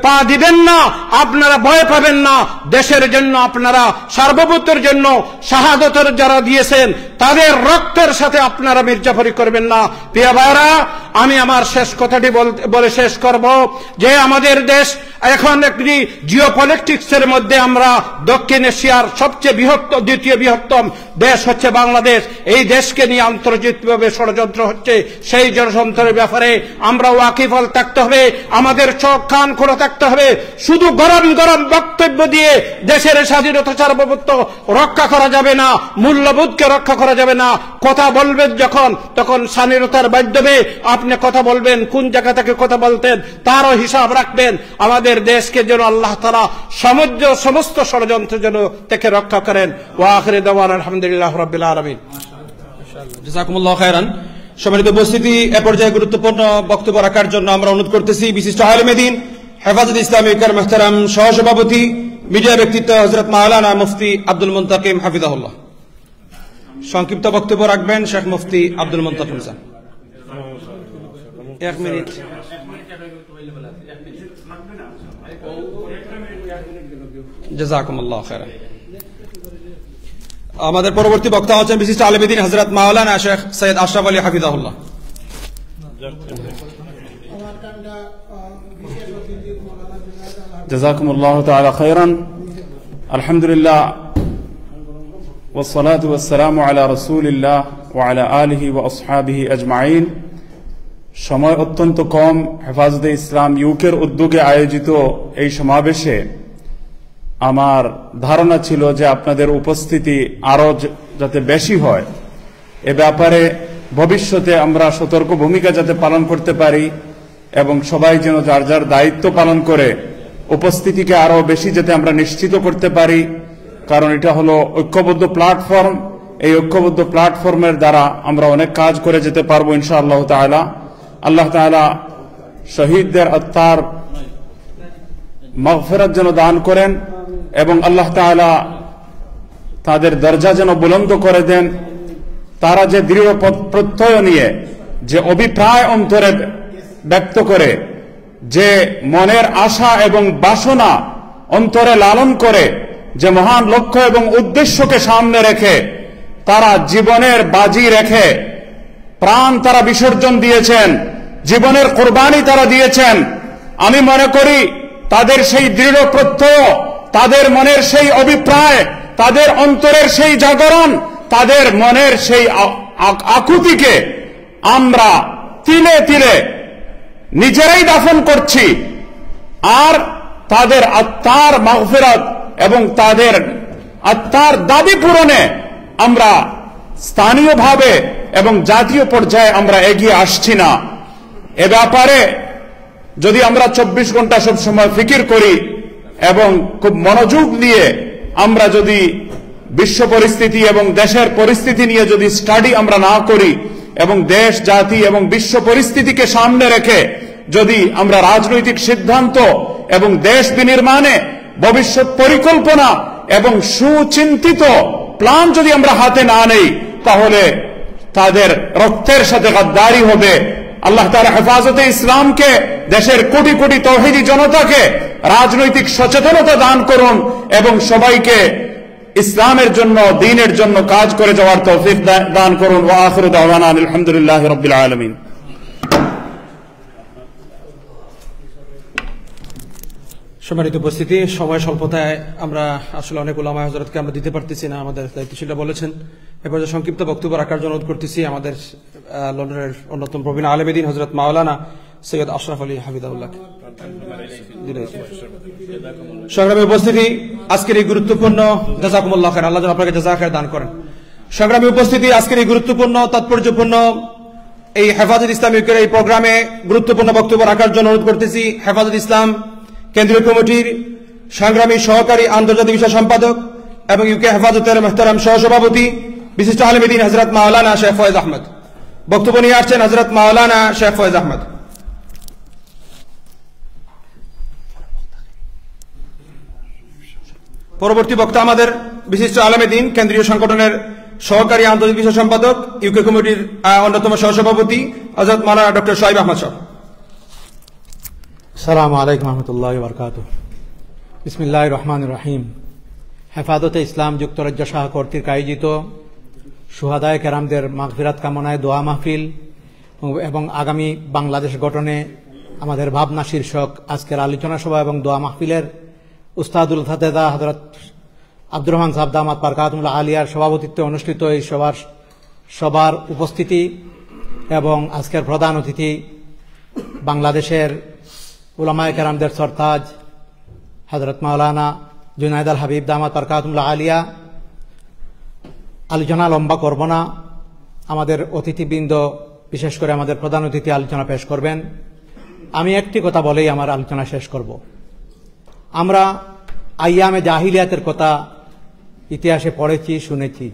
Speaker 8: পা দিবেন না, আপনারা ভয় পাবেন না। দেশের জন্য আপনারা সার্বভৌমত্বের জন্য শাহাদতের যারা দিয়েছেন তাদের রক্তের সাথে আপনারা মির্জাফরি করবেন না। প্রিয় ভাইরা, আমি আমার শেষ কথাটি বলে শেষ করব যে আমাদের দেশ এখন একটি জিওপলিটিক্সের মধ্যে, আমরা দক্ষিণ এশিয়ার সবচেয়ে দ্বিতীয় বৃহত্তম দেশ হচ্ছে বাংলাদেশ। এই দেশকে নিয়ে আন্তর্জাতিকভাবে ষড়যন্ত্র হচ্ছে, সেই ষড়যন্ত্রের ব্যাপারে আমরা ওয়াকিফল থাকতে হবে, আমাদের চোখ কান খোলা থাকতে হবে। শুধু গরম গরম বক্তব্য দিয়ে দেশের স্বাধীনতা সার্বভৌমত্ব রক্ষা করা যাবে না, মূল্যবোধকে রক্ষা করা যাবে না। কথা বলবেন যখন, তখন স্বাধীনতার মাধ্যমে আপনি কথা বলবেন, কোন জায়গা থেকে কথা বলতেন তারও হিসাব রাখবেন। আমাদের দেশকে যেন আল্লাহ তাআলা সমস্ত ষড়যন্ত্রের জন্য থেকে রক্ষা করেন। ওয়া আখিরু দাওয়ানা আলহামদুলিল্লাহি রাব্বিল আলামিন।
Speaker 7: জাযাকুমুল্লাহু খায়রান। সম্মানিত উপস্থিতি, এ পর্যায়ে গুরুত্বপূর্ণ বক্তব্য রাখার জন্য আমরা অনুরোধ করতেছি বিশিষ্ট আলেম দ্বীন হেফাজতে ইসলামী ঐক্যের মুহতারাম সহসভাপতি মিডিয়া ব্যক্তিত্ব হযরত মাওলানা মুফতি আব্দুল মুনতাকিম হাফিজাহুল্লাহ। সংক্ষিপ্ত বক্তব্য রাখবেন শেখ মুফতি আব্দুল মুনতাকিম স্যার। 1 মিনিট। জাযাকুমুল্লাহু খায়রান। আমাদের পরবর্তী বক্তা হচ্ছেন বিশিষ্ট আলেম দ্বীন হযরত মাওলানা শেখ সৈয়দ আশরাফ আলী হাফিজাহুল্লাহ।
Speaker 9: জাযাকুমুল্লাহু তাআলা খায়রান। আলহামদুলিল্লাহ والصلاة والسلام على رسول الله وعلى آله وأصحابه أجمعين। সময় অত্যন্ত কম। হেফাজতে ইসলাম ইউকের উদ্যোগে আয়োজিত এই সমাবেশে আমার ধারণা ছিল যে আপনাদের উপস্থিতি আরো যাতে বেশি হয়, এ ব্যাপারে ভবিষ্যতে আমরা সতর্ক ভূমিকা যাতে পালন করতে পারি এবং সবাই যেন যার যার দায়িত্ব পালন করে উপস্থিতিকে আরো বেশি যাতে আমরা নিশ্চিত করতে পারি, কারণ এটা হলো ঐক্যবদ্ধ প্ল্যাটফর্ম। এই ঐক্যবদ্ধ প্ল্যাটফর্মের দ্বারা আমরা অনেক কাজ করে যেতে পারবো ইনশাআল্লাহ তাআলা। আল্লাহ তাআলা শহীদদের আত্মার মাগফিরাত যেন দান করেন এবং আল্লাহ তাআলা তাদের দরজা যেন বুলন্দ করে দেন। তারা যে দৃঢ় প্রত্যয় নিয়ে, যে অভিপ্রায় অন্তরে ব্যক্ত করে, যে মনের আশা এবং বাসনা অন্তরে লালন করে, যে মহান লক্ষ্য এবং উদ্দেশ্যকে সামনে রেখে তারা জীবনের বাজি রেখে প্রাণ তারা বিসর্জন দিয়েছেন, জীবনের কোরবানি তারা দিয়েছেন, আমি মনে করি তাদের সেই দৃঢ় প্রত্যয়, তাদের মনের সেই অভিপ্রায়, তাদের অন্তরের সেই জাগরণ, তাদের মনের সেই আকুতিকে আমরা তিলে তিলে নিজেরাই দাফন করছি। আর তাদের আত্মার মাগফিরাত এবং তাদের আত্মার দাবি পূরণে আমরা স্থানীয়ভাবে এবং জাতীয় পর্যায়ে আমরা এগিয়ে আসছি না। এ ব্যাপারে যদি আমরা 24 ঘন্টা সব সময় ফিকির করি এবং খুব মনোযোগ দিয়ে আমরা যদি বিশ্ব পরিস্থিতি এবং দেশের পরিস্থিতি নিয়ে যদি স্টাডি আমরা না করি এবং দেশ, জাতি এবং বিশ্ব পরিস্থিতিকে সামনে রেখে যদি আমরা রাজনৈতিক সিদ্ধান্ত এবং দেশ বিনির্মাণে ভবিষ্যৎ পরিকল্পনা এবং সুচিন্তিত প্ল্যান যদি আমরা হাতে না নেই, তাহলে তাদের রক্তের সাথে গাদ্দারি হবে। আল্লাহ তাআলা হেফাজতে ইসলামকে, দেশের কোটি কোটি তৌহিদি জনতাকে রাজনৈতিক সচেতনতা দান করুন এবং সবাইকে ইসলামের জন্য, দ্বীনের জন্য কাজ করে যাওয়ার তৌফিক দান করুন। ওয়া আখিরু দাওয়ানা আলহামদুলিল্লাহি রাব্বিল আলামিন।
Speaker 7: সম্মানিত উপস্থিতি, সময় স্বল্পতায় আমরা আসলে অনেক উলামা হযরতকে আমরা দিতে পারতেছি না, আমাদের দায়িত্বশীলরা বলেছেন। এরপর সংক্ষিপ্ত বক্তব্য রাখার জন্য অনুরোধ করতেছি আমাদের লন্ডনের অন্যতম প্রবীণ আলেম দ্বীন হযরত মাওলানা সৈয়দ আশরাফ আলী হাফিজাহুল্লাহ। সংগ্রামী উপস্থিতি, আজকের এই গুরুত্বপূর্ণ, জাযাকুমুল্লাহ খাইর, আল্লাহ যেন আপনাকে জাযা খাইর দান করেন। সংগ্রামী উপস্থিতি, আজকের এই গুরুত্বপূর্ণ, তাৎপর্যপূর্ণ এই হেফাজত ইসলামের এই প্রোগ্রামে গুরুত্বপূর্ণ বক্তব্য রাখার জন্য অনুরোধ করতেছি হেফাজত ইসলাম কেন্দ্রীয় কমিটির সংগ্রামী সহকারী আন্তর্জাতিক বিষয় সম্পাদক এবং ইউকে হেফাজতের মুহতারাম সহসভাপতি বিশিষ্ট আলেম দ্বীন হযরত মাওলানা শেখ ফয়েজ আহমদ। বক্তব্য নিয়ে আসছেন হযরত মাওলানা শেখ ফয়েজ আহমদ। পরবর্তী বক্তা আমাদের বিশিষ্ট আলেম দ্বীন কেন্দ্রীয় সংগঠনের সহকারী আন্তর্জাতিক বিষয় সম্পাদক ইউকে কমিটির অন্যতম সহসভাপতি হযরত মাওলানা ডক্টর শোয়েব আহমদ সাহেব।
Speaker 10: আসসালামু আলাইকুম ওয়া রাহমাতুল্লাহি ওয়া বারাকাতুহু। বিসমিল্লাহির রহমানির রহিম। হেফাজতে ইসলাম যুক্তরাজ্য শাহ কর্তৃক আয়োজিত শুহাদায়ে কেরামদের মাগফিরাত কামনায় দোয়া মাহফিল এবং আগামী বাংলাদেশ গঠনে আমাদের ভাবনা শীর্ষক আজকের আলোচনা সভা এবং দোয়া মাহফিলের উস্তাদুল ফাতেদা হযরত আব্দুর রহমান সাহেব দামাত বারকাতুল্লাহ আলিয়ার সভাপতিত্বে অনুষ্ঠিত এই সবার উপস্থিতি এবং আজকের প্রধান অতিথি বাংলাদেশের উলামায়ে কেরামদের সরতাজ হযরত মাওলানা জুনায়েদ আল হাবিব দামাত বারকাতুল্লাহ আলিয়া, আলোচনা লম্বা করব না। আমাদের অতিথিবৃন্দ, বিশেষ করে আমাদের প্রধান অতিথি আলোচনা পেশ করবেন। আমি একটি কথা বলেই আমার আলোচনা শেষ করব। আমরা আইয়ামে জাহিলিয়াতের কথা ইতিহাসে পড়েছি, শুনেছি।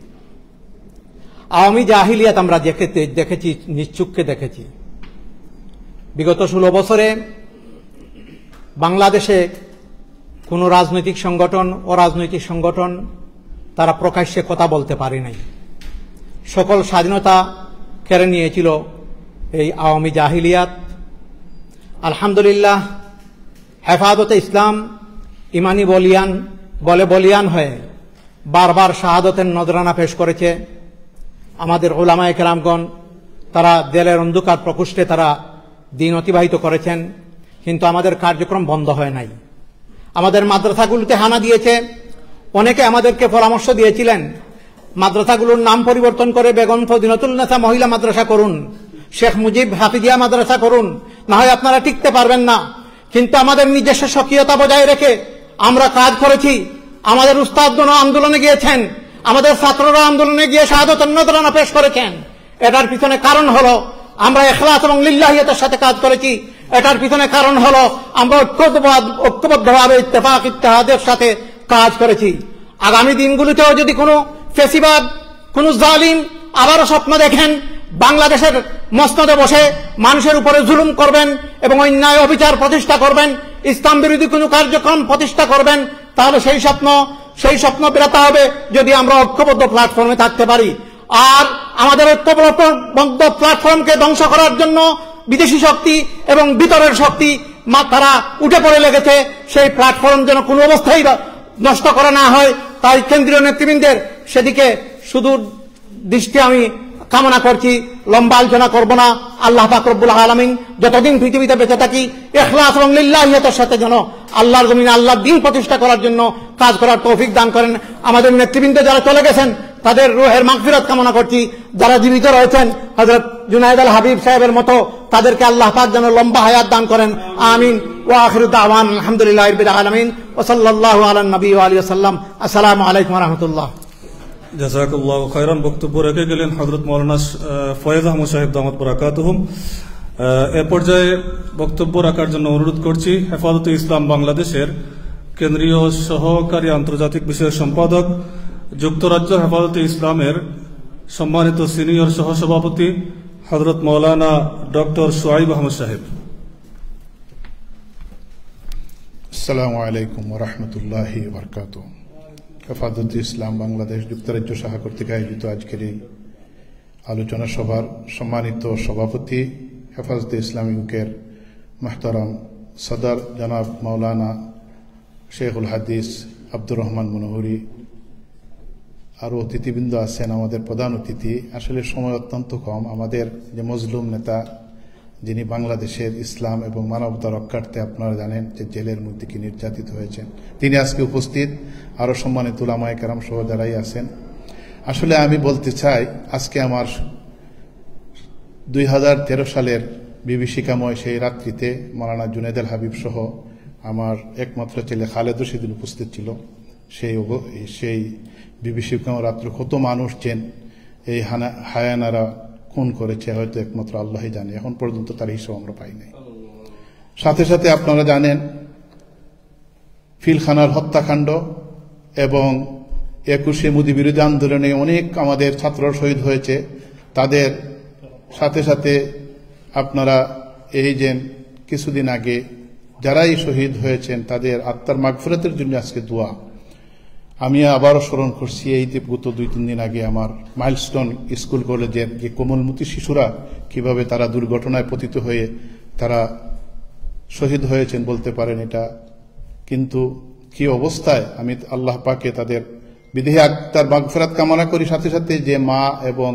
Speaker 10: আওয়ামী জাহিলিয়াত আমরা দেখেছি, নিশ্চুককে দেখেছি। বিগত 16 বছরে বাংলাদেশে কোন রাজনৈতিক সংগঠন, অরাজনৈতিক সংগঠন তারা প্রকাশ্যে কথা বলতে পারে নাই। সকল স্বাধীনতা কেড়ে নিয়েছিল এই আওয়ামী জাহিলিয়াত। আলহামদুলিল্লাহ, হেফাজতে ইসলাম ইমানি বলিয়ান হয়ে বারবার শাহাদতের নজরানা পেশ করেছে। আমাদের উলামায়ে কেরামগণ তারা দেলের অন্ধকার প্রকোষ্ঠে তারা দিন অতিবাহিত করেছেন, কিন্তু আমাদের কার্যক্রম বন্ধ হয় নাই। আমাদের মাদ্রাসাগুলোতে হানা দিয়েছে। অনেকে আমাদেরকে পরামর্শ দিয়েছিলেন মাদ্রাসাগুলোর নাম পরিবর্তন করে বেগম ফজিলাতুন্নেসা মহিলা মাদ্রাসা করুন, শেখ মুজিব হাফিজিয়া মাদ্রাসা করুন, না হয় আপনারা টিকতে পারবেন না। কিন্তু আমাদের নিজস্ব স্বকীয়তা বজায় রেখে আমরা কাজ করেছি। আমাদের উস্তাদগণ আন্দোলনে গিয়েছেন, আমাদের ছাত্ররা আন্দোলনে গিয়ে শাহাদতের নজরানা পেশ করেছেন। এটার পিছনে কারণ হলো আমরা ইখলাস এবং লিল্লাহিয়াতের সাথে কাজ করেছি। এটার পিছনে কারণ হলো আমরা ঐক্যবদ্ধভাবে ইত্তেফাক ইত্তেহাদের সাথে কাজ করেছি। আগামী দিনগুলিতেও যদি কোনো ফেসিবাদ, কোনো জালিম আবারও স্বপ্ন দেখেন বাংলাদেশের মসনদে বসে মানুষের উপরে জুলুম করবেন এবং অন্যায় অবিচার প্রতিষ্ঠা করবেন, ইসলাম বিরোধী কোনো কার্যক্রম প্রতিষ্ঠা করবেন, তাহলে সেই স্বপ্ন বিরাতা হবে যদি আমরা ঐক্যবদ্ধ প্ল্যাটফর্মে থাকতে পারি। আর আমাদের ঐক্যবদ্ধ প্ল্যাটফর্মকে ধ্বংস করার জন্য বিদেশি শক্তি এবং ভিতরের শক্তি তারা উঠে পড়ে লেগেছে। সেই প্ল্যাটফর্ম যেন কোনো অবস্থায় নষ্ট করা না হয়, তাই কেন্দ্রীয় নেতৃবৃন্দের সেদিকে সুদূর দৃষ্টি আমি কামনা করছি। লম্বা আলোচনা করব না। আল্লাহ পাক রব্বুল আলামিন যতদিন পৃথিবীতে বেঁচে থাকি ইখলাস এবং লিল্লাহিয়াতের সাথে যেন আল্লাহর জমিনে আল্লাহর দ্বীন প্রতিষ্ঠা করার জন্য কাজ করার তৌফিক দান করেন। আমাদের নেতৃবৃন্দ যারা চলে গেছেন তাদের রূহের মাগফিরাত কামনা করছি। যারা জীবিত রয়েছেন হযরত জুনায়েদ আল হাবিব সাহেবের মতো তাদেরকে আল্লাহ পাক যেন লম্বা হায়াত দান করেন। আমিন। ওয়া আখিরু দাওয়ানা আলহামদুলিল্লাহি রাব্বিল আলামিন ওয়া সাল্লাল্লাহু আলা নবী ওয়া আলিহি ওয়াসাল্লাম। আসসালামু আলাইকুম ওয়া রাহমাতুল্লাহ।
Speaker 1: জাযাকাল্লাহু খায়রান। বক্তব্য রেখে গেলেন হযরত মাওলানা ফয়েজ আহমদ সাহেব দামাত বরাকাতুহুম। এ পর্যায়ে বক্তব্য রাখার জন্য অনুরোধ করছি হেফাজতে ইসলাম বাংলাদেশের কেন্দ্রীয় সহকারী আন্তর্জাতিক বিষয়ক সম্পাদক, যুক্তরাজ্য হেফাজতে ইসলামের সম্মানিত সিনিয়র সহসভাপতি হযরত মাওলানা ডক্টর শুআইব আহমদ সাহেব।
Speaker 11: আসসালামু আলাইকুম ওয়া রাহমাতুল্লাহি ওয়া বারাকাতুহু। হেফাজতে ইসলাম বাংলাদেশ যুক্তরাজ্য শাখা কর্তৃক আয়োজিত আজকের এই আলোচনা সভার সম্মানিত সভাপতি হেফাজতে ইসলাম ইউকের মুহতারাম সদর জনাব মাওলানা শেখুল হাদিস আব্দুর রহমান মনোহরি, আরও অতিথিবৃন্দ আছেন, আমাদের প্রধান অতিথি। আসলে সময় অত্যন্ত কম। আমাদের যে মজলুম নেতা, যিনি বাংলাদেশের ইসলাম এবং মানবতা রক্ষার্থে আপনারা জানেন যে জেলের মধ্যে কি নির্যাতিত হয়েছেন, তিনি আজকে উপস্থিত। আরও সম্মানিত উলামায়ে কেরাম সহ যারাই আছেন। আসলে আমি বলতে চাই আজকে আমার 2013 সালের বিভীষিকাময় সেই রাত্রিতে মাওলানা জুনায়েদ আল হাবিব সহ আমার একমাত্র ছেলে খালেদও সেদিন উপস্থিত ছিল। সেই বিভীষিকাময় রাত্রে কত মানুষ যেন এই হায়ানারা খুন করেছে হয়তো একমাত্র আল্লাহই জানে। এখন পর্যন্ত তার হিসাব আমরা পাই নাই। সাথে সাথে আপনারা জানেন ফিলখানার হত্যাকাণ্ড এবং 21শে মোদী বিরোধী আন্দোলনে অনেক আমাদের ছাত্র শহীদ হয়েছে। তাদের সাথে সাথে আপনারা এই যে কিছুদিন আগে যারাই শহীদ হয়েছেন তাদের আত্মার মাগফিরাতের জন্য আজকে দোয়া। আমি আবারও স্মরণ করছি এই গত 2-3 দিন আগে আমার মাইলস্টোন স্কুল কলেজের যে কোমলমতি শিশুরা কিভাবে তারা দুর্ঘটনায় পতিত হয়ে তারা শহীদ হয়েছেন বলতে পারেন এটা। কিন্তু কি অবস্থায়, আমি আল্লাহ পাকে তাদের বিদেহী আত্মার মাগফিরাত কামনা করি। সাথে সাথে যে মা এবং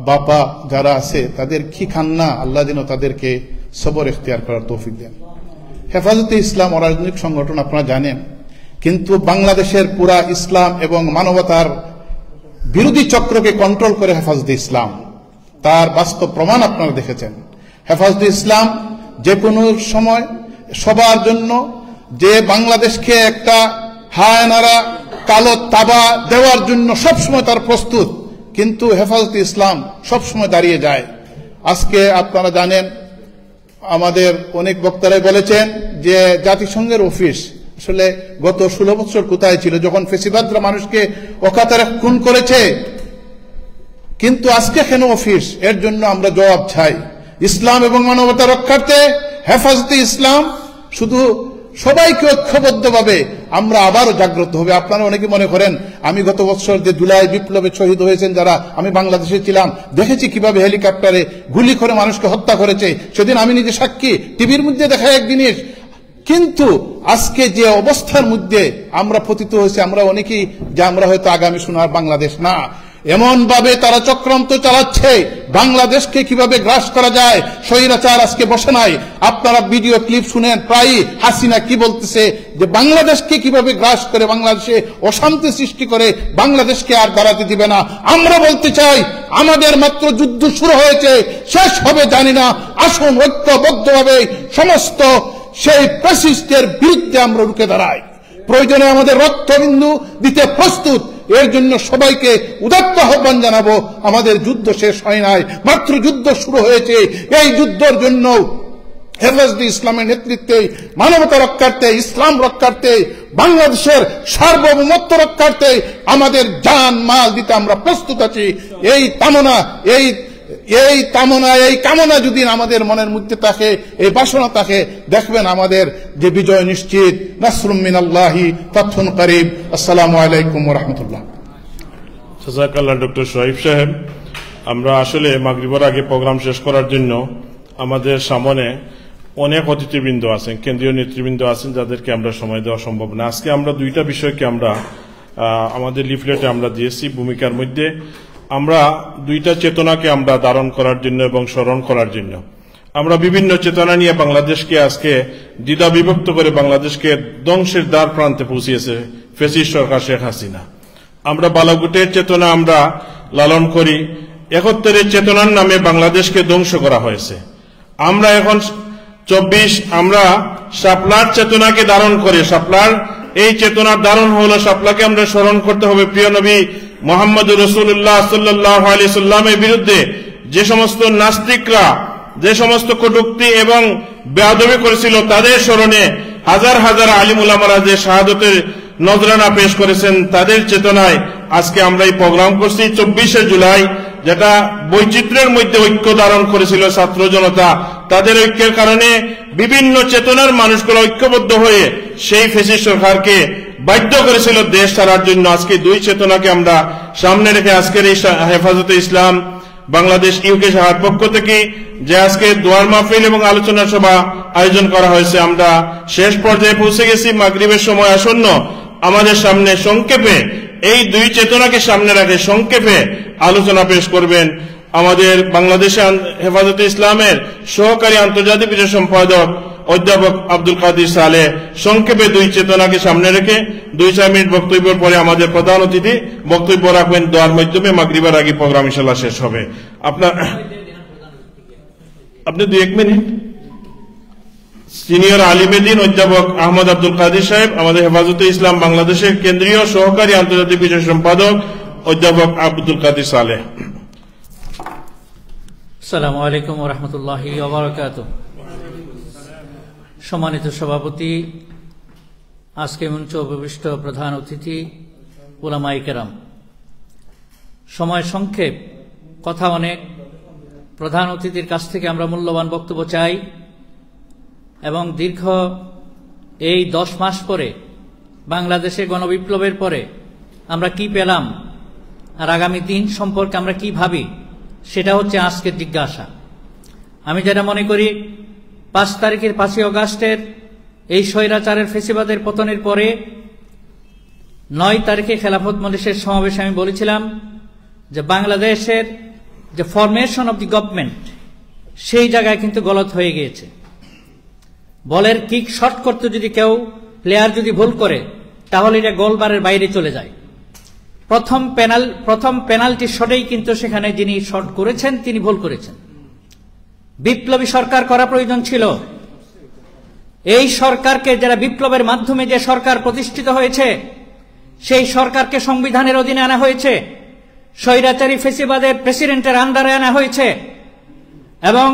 Speaker 11: বাবা যারা আছে তাদের কি কান্না, আল্লাহ যেন তাদেরকে সবর ইখতিয়ার করার তৌফিক দেন। হেফাজতে ইসলাম অরাজনৈতিক সংগঠন আপনারা জানেন, কিন্তু বাংলাদেশের পুরা ইসলাম এবং মানবতার বিরোধী চক্রকে কন্ট্রোল করে হেফাজতে ইসলাম। তার বাস্তব প্রমাণ আপনারা দেখেছেন। হেফাজতে ইসলাম যে কোনো সময় সবার জন্য যে বাংলাদেশকে একটা হায়নারা কালো তাবা দেওয়ার জন্য সবসময় তার প্রস্তুত, কিন্তু হেফাজতে ইসলাম সবসময় দাঁড়িয়ে যায়। আজকে আপনারা জানেন আমাদের অনেক বক্তারাই বলেছেন যে জাতিসংঘের অফিস আসলে গত 16 বছর কোথায় ছিল যখন ফেসিবাদরা মানুষকে অকাতরে খুন করেছে, কিন্তু আজকে কেন অফিস? এর জন্য আমরা জবাব চাই। ইসলাম এবং মানবতা রক্ষার্থে হেফাজতে ইসলাম শুধু সবাইকে ঐক্যবদ্ধভাবে আমরা আবারও জাগ্রত হবে। আপনারা অনেকে মনে করেন আমি গত বছর যে জুলাই বিপ্লবে শহীদ হয়েছেন যারা, আমি বাংলাদেশে ছিলাম, দেখেছি কিভাবে হেলিকপ্টারে গুলি করে মানুষকে হত্যা করেছে। সেদিন আমি নিজে সাক্ষী, টিভির মধ্যে দেখা এক জিনিস। কিন্তু আজকে যে অবস্থার মধ্যে আমরা পতিত হয়েছি, আমরা অনেকেই যে আমরা হয়তো আগামী সোনার বাংলাদেশ না, এমন ভাবে তারা চক্রান্ত চালাচ্ছে বাংলাদেশকে কিভাবে গ্রাস করা যায়। স্বৈরাচার আজকে বসে নাই। আপনারা ভিডিও ক্লিপ শুনেন, প্রায় হাসিনা কি বলতেছে যে বাংলাদেশকে কিভাবে গ্রাস করে বাংলাদেশে অশান্তি সৃষ্টি করে বাংলাদেশকে আর দাঁড়াতে দিবে না। আমরা বলতে চাই আমাদের মাত্র যুদ্ধ শুরু হয়েছে, শেষ হবে জানি না। আসুন ঐক্যবদ্ধভাবে সমস্ত সেই ফ্যাসিস্টের বিরুদ্ধে আমরা রুখে দাঁড়াই। প্রয়োজনে আমাদের রক্তবিন্দু দিতে প্রস্তুত, এর জন্য সবাইকে উদাত্ত আহ্বান জানাবো। আমাদের যুদ্ধ শেষ হয় নাই, মাত্র যুদ্ধ শুরু হয়েছে। এই যুদ্ধের জন্য হেফাজতে ইসলামের নেতৃত্বে, মানবতা রক্ষার্থে, ইসলাম রক্ষার্থে, বাংলাদেশের সার্বভৌমত্ব রক্ষার্থে আমাদের জান মাল দিতে আমরা প্রস্তুত আছি। এই কামনা যদি আমাদের মনের মধ্যে থাকে, এই বাসনা থাকে, দেখবেন আমাদের যে বিজয় নিশ্চিত। নাসরুম মিনাল্লাহি ফাতহুন করিব। আসসালামু আলাইকুম ওয়া রাহমাতুল্লাহ।
Speaker 12: জাযাকাল্লাহ ডক্টর শরীফ সাহেব। আমরা আসলে মাগরিবের আগে প্রোগ্রাম শেষ করার জন্য আমাদের সামনে অনেক অতিথিবৃন্দ আছেন, কেন্দ্রীয় নেতৃবৃন্দ আছেন, যাদেরকে আমরা সময় দেওয়া সম্ভব না। আজকে আমরা দুইটা বিষয়কে আমরা আমাদের লিফলেটে আমরা দিয়েছি ভূমিকার মধ্যে। আমরা দুইটা চেতনাকে আমরা ধারণ করার জন্য এবং স্মরণ করার জন্য আমরা বিভিন্ন চেতনা নিয়ে বাংলাদেশকে আজকে দ্বিধা বিভক্ত করে বাংলাদেশকে ধ্বংসের দ্বার প্রান্তে পৌঁছিয়েছে ফ্যাসিস্ট সরকার শেখ হাসিনা। আমরা বালাগুটের চেতনা আমরা লালন করি, একত্রের চেতনার নামে বাংলাদেশকে ধ্বংস করা হয়েছে। আমরা এখন 24 আমরা শাপলার চেতনাকে ধারণ করে, শাপলার এই চেতনার ধারণ হলো, শাপলাকে আমরা স্মরণ করতে হবে প্রিয় নবী মুহাম্মদ রাসূলুল্লাহ সাল্লাল্লাহু আলাইহি সাল্লামের বিরুদ্ধে যে সমস্ত নাস্তিকরা যে সমস্ত কটূক্তি এবং বেয়াদবি করেছিল, তাদের স্মরণে হাজার হাজার আলিম উলামারা যে শাহাদতের নজরানা পেশ করেছেন, তাদের চেতনায় আজকে আমরা এই প্রোগ্রাম করছি। 24শে জুলাই যেটা বৈচিত্র্যের মধ্যে ঐক্য ধারণ করেছিল ছাত্র জনতা, তাদের ঐক্যের কারণে বিভিন্ন চেতনার মানুষগুলো ঐক্যবদ্ধ হয়ে সেই ফ্যাসিস্ট সরকারকে বাধ্য করেছিল দেশ ছাড়ার জন্য। আজকে দুই চেতনাকে আমরা সামনে রেখে আজকের এই হেফাজতে ইসলাম বাংলাদেশ ইউকে শাখার পক্ষ থেকে যে আজকে দোয়ার মাহফিল এবং আলোচনা সভা আয়োজন করা হয়েছে, আমরা শেষ পর্যায়ে পৌঁছে গেছি। মাগরিবের সময় আসন্ন, আমাদের সামনে সংক্ষেপে এই দুই চেতনাকে সামনে রাখে সংক্ষেপে আলোচনা পেশ করবেন আমাদের বাংলাদেশ হেফাজতে ইসলামের সহকারী আন্তর্জাতিক বিষয় সম্পাদক অধ্যাপক আব্দুল কাদির সালেহ। সংক্ষেপে দুই চেতনাকে সামনে রেখে 2-4 মিনিট বক্তব্যের পরে আমাদের প্রধান অতিথি বক্তব্য রাখবেন দোয়ার মাধ্যমে। মাগরিবের আগে প্রোগ্রাম ইনশাআল্লাহ শেষ হবে। আপনি 2-1 মিনিট। সিনিয়র আলিমে দ্বীন অধ্যাপক আহমদ আব্দুল কাদির সাহেব, আমাদের হেফাজতে ইসলাম বাংলাদেশের কেন্দ্রীয় সহকারী আন্তর্জাতিক বিষয় সম্পাদক অধ্যাপক আব্দুল কাদির সালেহ।
Speaker 13: আসসালামু আলাইকুম ওয়া রাহমাতুল্লাহি ওয়া বারাকাতুহু। সম্মানিত সভাপতি, আজকে মঞ্চে উপবিষ্ট প্রধান অতিথি, উলামায়ে কেরাম, সময় সংক্ষেপ, কথা অনেক। প্রধান অতিথির কাছ থেকে আমরা মূল্যবান বক্তব্য চাই এবং দীর্ঘ এই 10 মাস পরে বাংলাদেশে গণবিপ্লবের পরে আমরা কি পেলাম আর আগামী দিন সম্পর্কে আমরা কি ভাবি, সেটা হচ্ছে আজকের জিজ্ঞাসা। আমি যেটা মনে করি, 5 তারিখের 5ই আগস্টের এই স্বৈরাচারের ফেসিবাদের পতনের পরে 9 তারিখে খেলাফত মজলিসের সমাবেশে আমি বলেছিলাম যে বাংলাদেশের যে ফরমেশন অব দি গভর্নমেন্ট, সেই জায়গায় কিন্তু গলত হয়ে গিয়েছে। বলের কিক শট করতে যদি কেউ প্লেয়ার যদি ভুল করে, তাহলে এটা গোলবারের বাইরে চলে যায়। প্রথম পেনাল্টি শটেই কিন্তু সেখানে যিনি শট করেছেন তিনি ভুল করেছেন। বিপ্লবী সরকার করা প্রয়োজন ছিল। এই সরকারকে, যারা বিপ্লবের মাধ্যমে যে সরকার প্রতিষ্ঠিত হয়েছে, সেই সরকারকে সংবিধানের অধীনে আনা হয়েছে, স্বৈরাচারী ফেসিবাদের প্রেসিডেন্টের আন্ডারে আনা হয়েছে এবং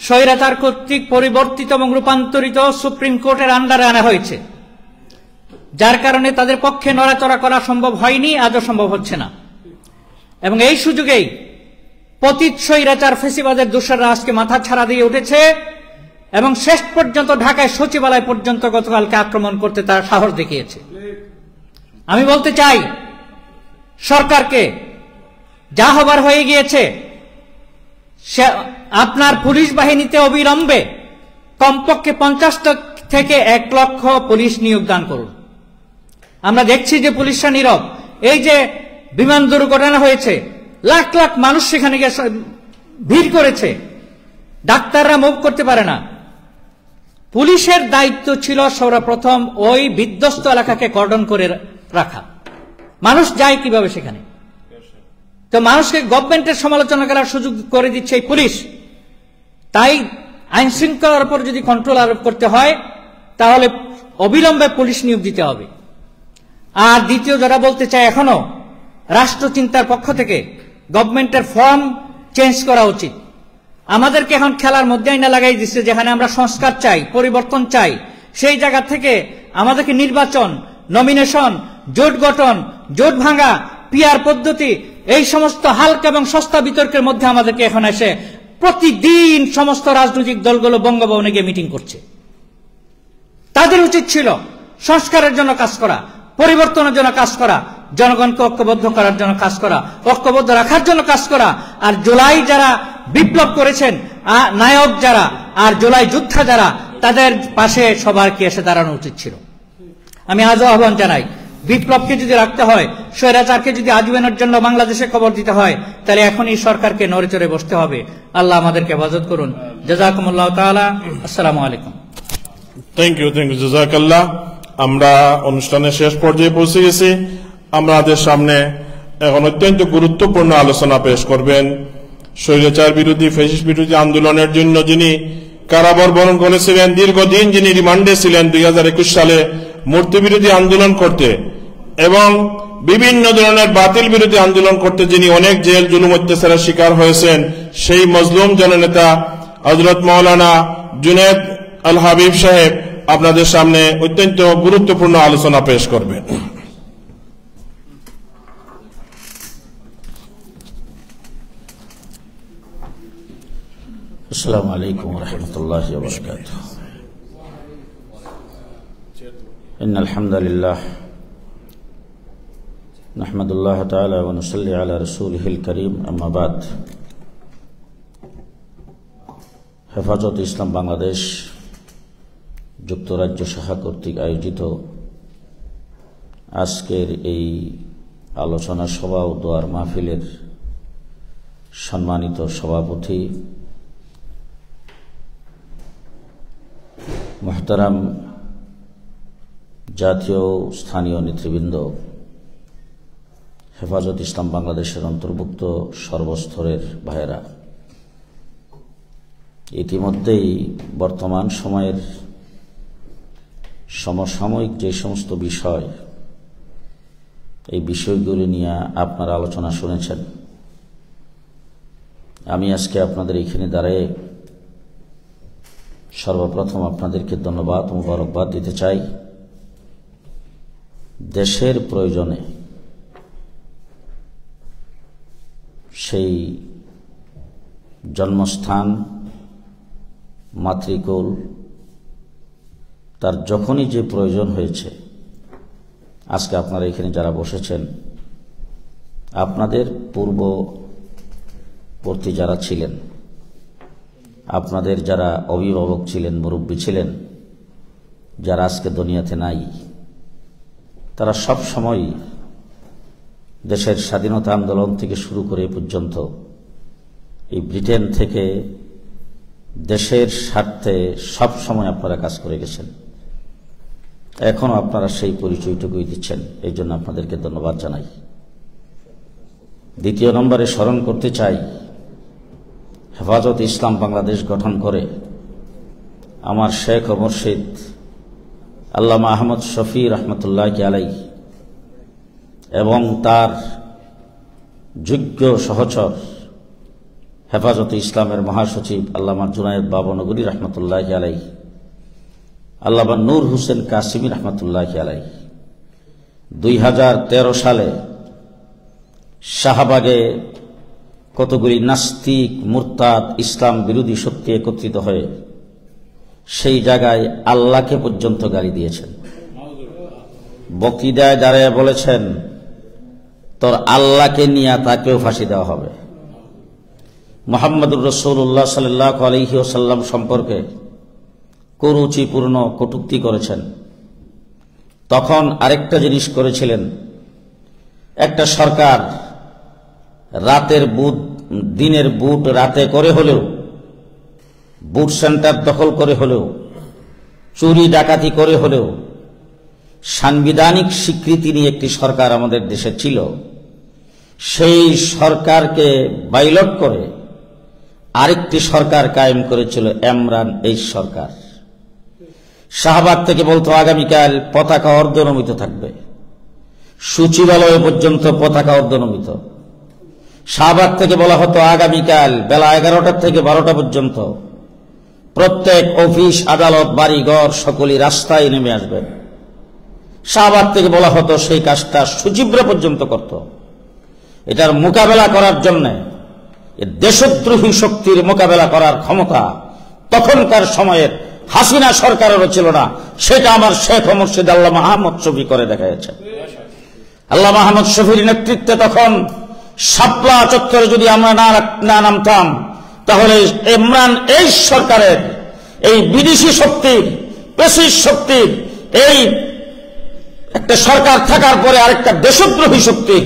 Speaker 13: স্বৈরাচার কর্তৃক পরিবর্তিত এবং রূপান্তরিত সুপ্রিম কোর্টের আন্ডারে আনা হয়েছে, যার কারণে তাদের পক্ষে নড়াচড়া করা সম্ভব হয়নি, আজও সম্ভব হচ্ছে না। এবং এই সুযোগেই পতিত স্বৈরাচার ফেসিবাদের দোসররা আজকে মাথা ছাড়া দিয়ে উঠেছে এবং শেষ পর্যন্ত ঢাকায় সচিবালয় পর্যন্ত গতকালকে আক্রমণ করতে তারা সাহস দেখিয়েছে। আমি বলতে চাই সরকারকে, যা হবার হয়ে গিয়েছে, আপনার পুলিশ বাহিনীতে অবিলম্বে কমপক্ষে 50 থেকে 1 লক্ষ পুলিশ নিয়োগদান করুন। আমরা দেখছি যে পুলিশরা নীরব। এই যে বিমান দুর্ঘটনা হয়েছে, লাখ লাখ মানুষ সেখানে গিয়ে ভিড় করেছে, ডাক্তাররা মুভ করতে পারে না। পুলিশের দায়িত্ব ছিল সর্বপ্রথম ওই বিধ্বস্ত এলাকাকে কর্ডন করে রাখা। মানুষ যায় কিভাবে সেখানে? তো মানুষকে গভর্নমেন্টের সমালোচনা করার সুযোগ করে দিচ্ছে এই পুলিশ। তাই আইন শৃঙ্খলার উপর যদি কন্ট্রোল আরোপ করতে হয়, তাহলে অবিলম্বে পুলিশ নিয়োগ দিতে হবে। আর দ্বিতীয়, যারা বলতে চায় এখনো রাষ্ট্রচিন্তার পক্ষ থেকে গভর্নমেন্টের ফর্ম চেঞ্জ করা উচিত। আমাদেরকে এখন খেলার মধ্যে আইনা লাগাই দিচ্ছে, যেখানে আমরা সংস্কার চাই, পরিবর্তন চাই, সেই জায়গা থেকে আমাদেরকে নির্বাচন, নমিনেশন, জোট গঠন, জোট ভাঙা, পিআর পদ্ধতি, এই সমস্ত হালকা এবং সস্তা বিতর্কের মধ্যে আমাদেরকে এখন এসে প্রতিদিন সমস্ত রাজনৈতিক দলগুলো বঙ্গভবনে গিয়ে মিটিং করছে। তাদের উচিত ছিল সংস্কারের জন্য কাজ করা, পরিবর্তনের জন্য কাজ করা, জনগণকে ঐক্যবদ্ধ করার জন্য কাজ করা, ঐক্যবদ্ধ রাখার জন্য কাজ করা। আর জুলাই যারা বিপ্লব করেছেন, নায়ক যারা, আর জুলাই যোদ্ধা যারা, তাদের পাশে সবার কি এসে দাঁড়ানো উচিত ছিল। আমি আজও আহ্বান জানাই, বিপ্লবকে যদি রাখতে হয়, স্বৈরাচারকে যদি আজীবনের জন্য বাংলাদেশে কবর দিতে হয়, তাহলে এখনই সরকারকে নড়ে চড়ে বসতে হবে। আল্লাহ আমাদেরকে হেফাজত করুন। জাযাকুমুল্লাহ তাআলা। আসসালামু আলাইকুম।
Speaker 12: থ্যাংক ইউ জাযাকাল্লাহ। আমরা অনুষ্ঠানের শেষ পর্যায়ে পৌঁছে গেছি। আমাদের সামনে এখন অত্যন্ত গুরুত্বপূর্ণ আলোচনা পেশ করবেন স্বৈরাচার বিরোধী, ফ্যাসিস্ট বিরোধী আন্দোলনের জন্য যিনি কারাবরণ বরণ করেছিলেন, দীর্ঘদিন যিনি রিমান্ডে ছিলেন 2021 সালে মূর্তি বিরোধী আন্দোলন করতে এবং বিভিন্ন ধরনের বাতিল বিরোধী আন্দোলন করতে, যিনি অনেক জেল জুলুম অত্যাচারের শিকার হয়েছেন, সেই মজলুম জননেতা হযরত মাওলানা জুনায়েদ আল হাবিব সাহেব আপনাদের সামনে অত্যন্ত গুরুত্বপূর্ণ আলোচনা পেশ করবেন।
Speaker 14: السلام عليكم ورحمة الله وبركاته. إن الحمد لله نحمد الله تعالى ونصلي على رسوله الكريم. أما بعد, হেফাজত ইসলাম বাংলাদেশ যুক্তরাজ্য শাখা কর্তৃক আয়োজিত আজকের এই আলোচনা সভা ও দোয়ার মাহফিলের সম্মানিত সভাপতি মুহতারাম জাতীয় স্থানীয় নেতৃবৃন্দ, হেফাজত ইসলাম বাংলাদেশের অন্তর্ভুক্ত সর্বস্তরের ভাইয়েরা, ইতিমধ্যেই বর্তমান সময়ের সমসাময়িক যে সমস্ত বিষয়, এই বিষয়গুলি নিয়ে আপনারা আলোচনা শুনেছেন। আমি আজকে আপনাদের এখানে দাঁড়িয়ে সর্বপ্রথম আপনাদেরকে ধন্যবাদ ও মোবারকবাদ দিতে চাই। দেশের প্রয়োজনে সেই জন্মস্থান, মাতৃকুল, তার যখনই যে প্রয়োজন হয়েছে, আজকে আপনারা এখানে যারা বসেছেন, আপনাদের পূর্ববর্তী যারা ছিলেন, আপনাদের যারা অভিভাবক ছিলেন, মুরব্বী ছিলেন, যারা আজকে দুনিয়াতে নাই, তারা সব সময় দেশের স্বাধীনতা আন্দোলন থেকে শুরু করে পর্যন্ত এই ব্রিটেন থেকে দেশের স্বার্থে সব সময় আপনারা কাজ করে গেছেন। এখনো আপনারা সেই পরিচয়টুকুই দিচ্ছেন, এই জন্য আপনাদেরকে ধন্যবাদ জানাই। দ্বিতীয় নম্বরে স্মরণ করতে চাই, হেফাজত ইসলাম বাংলাদেশ গঠন করে আমার শেখ ও মুর্শিদ আল্লামা আহমদ শফি রহমতুল্লাহ আলাইহি এবং তার যোগ্য সহচর হেফাজত ইসলামের মহাসচিব আল্লামা জুনায়েদ বাবনগরী রহমতুল্লাহ আলাইহি, আল্লামা নূর হোসেন কাসিমি রহমতুল্লাহ আলাইহি 2013 সালে শাহবাগে কতগুলি নাস্তিক, মুরতাদ, ইসলাম বিরোধী শক্তি একত্রিত হয়ে সেই জায়গায় আল্লাহকে পর্যন্ত গালি দিয়েছেন। বক্তৃতায় দাঁড়িয়ে বলেছেন, তোর আল্লাহকে নিয়ে তাকেও ফাঁসি দেওয়া হবে। মুহাম্মদুর রাসূলুল্লাহ সাল্লাল্লাহু আলাইহি ওয়াসাল্লাম সম্পর্কে কুরুচিপূর্ণ কটূক্তি করেছেন। তখন আরেকটা জিনিস করেছিলেন, একটা সরকার রাতের বুট, দিনের বুট রাতে করে হলেও, বুট সেন্টার দখল করে হলেও, চুরি ডাকাতি করে হলেও সাংবিধানিক স্বীকৃতি নিয়ে একটি সরকার আমাদের দেশে ছিল। সেই সরকারকে বাইলট করে আরেকটি সরকার কায়েম করেছিল ইমরান এই সরকার। শাহবাগ থেকে বলতো আগামীকাল পতাকা অর্ধনমিত থাকবে, সচিবালয় পর্যন্ত পতাকা উদ্দোলিত। শাহবাগ থেকে বলা হতো আগামীকাল বেলা 11টা থেকে 12টা পর্যন্ত প্রত্যেক অফিস, আদালত, বাড়িঘর সকলেই রাস্তায় নেমে আসবে। শাহবাগ থেকে বলা হতো সেই কাজটা সচিবরা পর্যন্ত করত। এটার মোকাবেলা করার জন্য, দেশদ্রোহী শক্তির মোকাবেলা করার ক্ষমতা তখনকার সময়ের হাসিনা সরকারেরও ছিল না। সেটা আমার শেখ ও মুর্শিদ আল্লামা আহমদ শফী করে দেখাইছে। আল্লামা আহমদ শফীর নেতৃত্বে তখন শাপলা চত্বরে যদি আমরা না নামতাম, তাহলে ইমরান এই সরকারের, এই বিদেশি শক্তির, পেশিস শক্তির এই একটা সরকার থাকার পরে আরেকটা দেশদ্রোহী শক্তির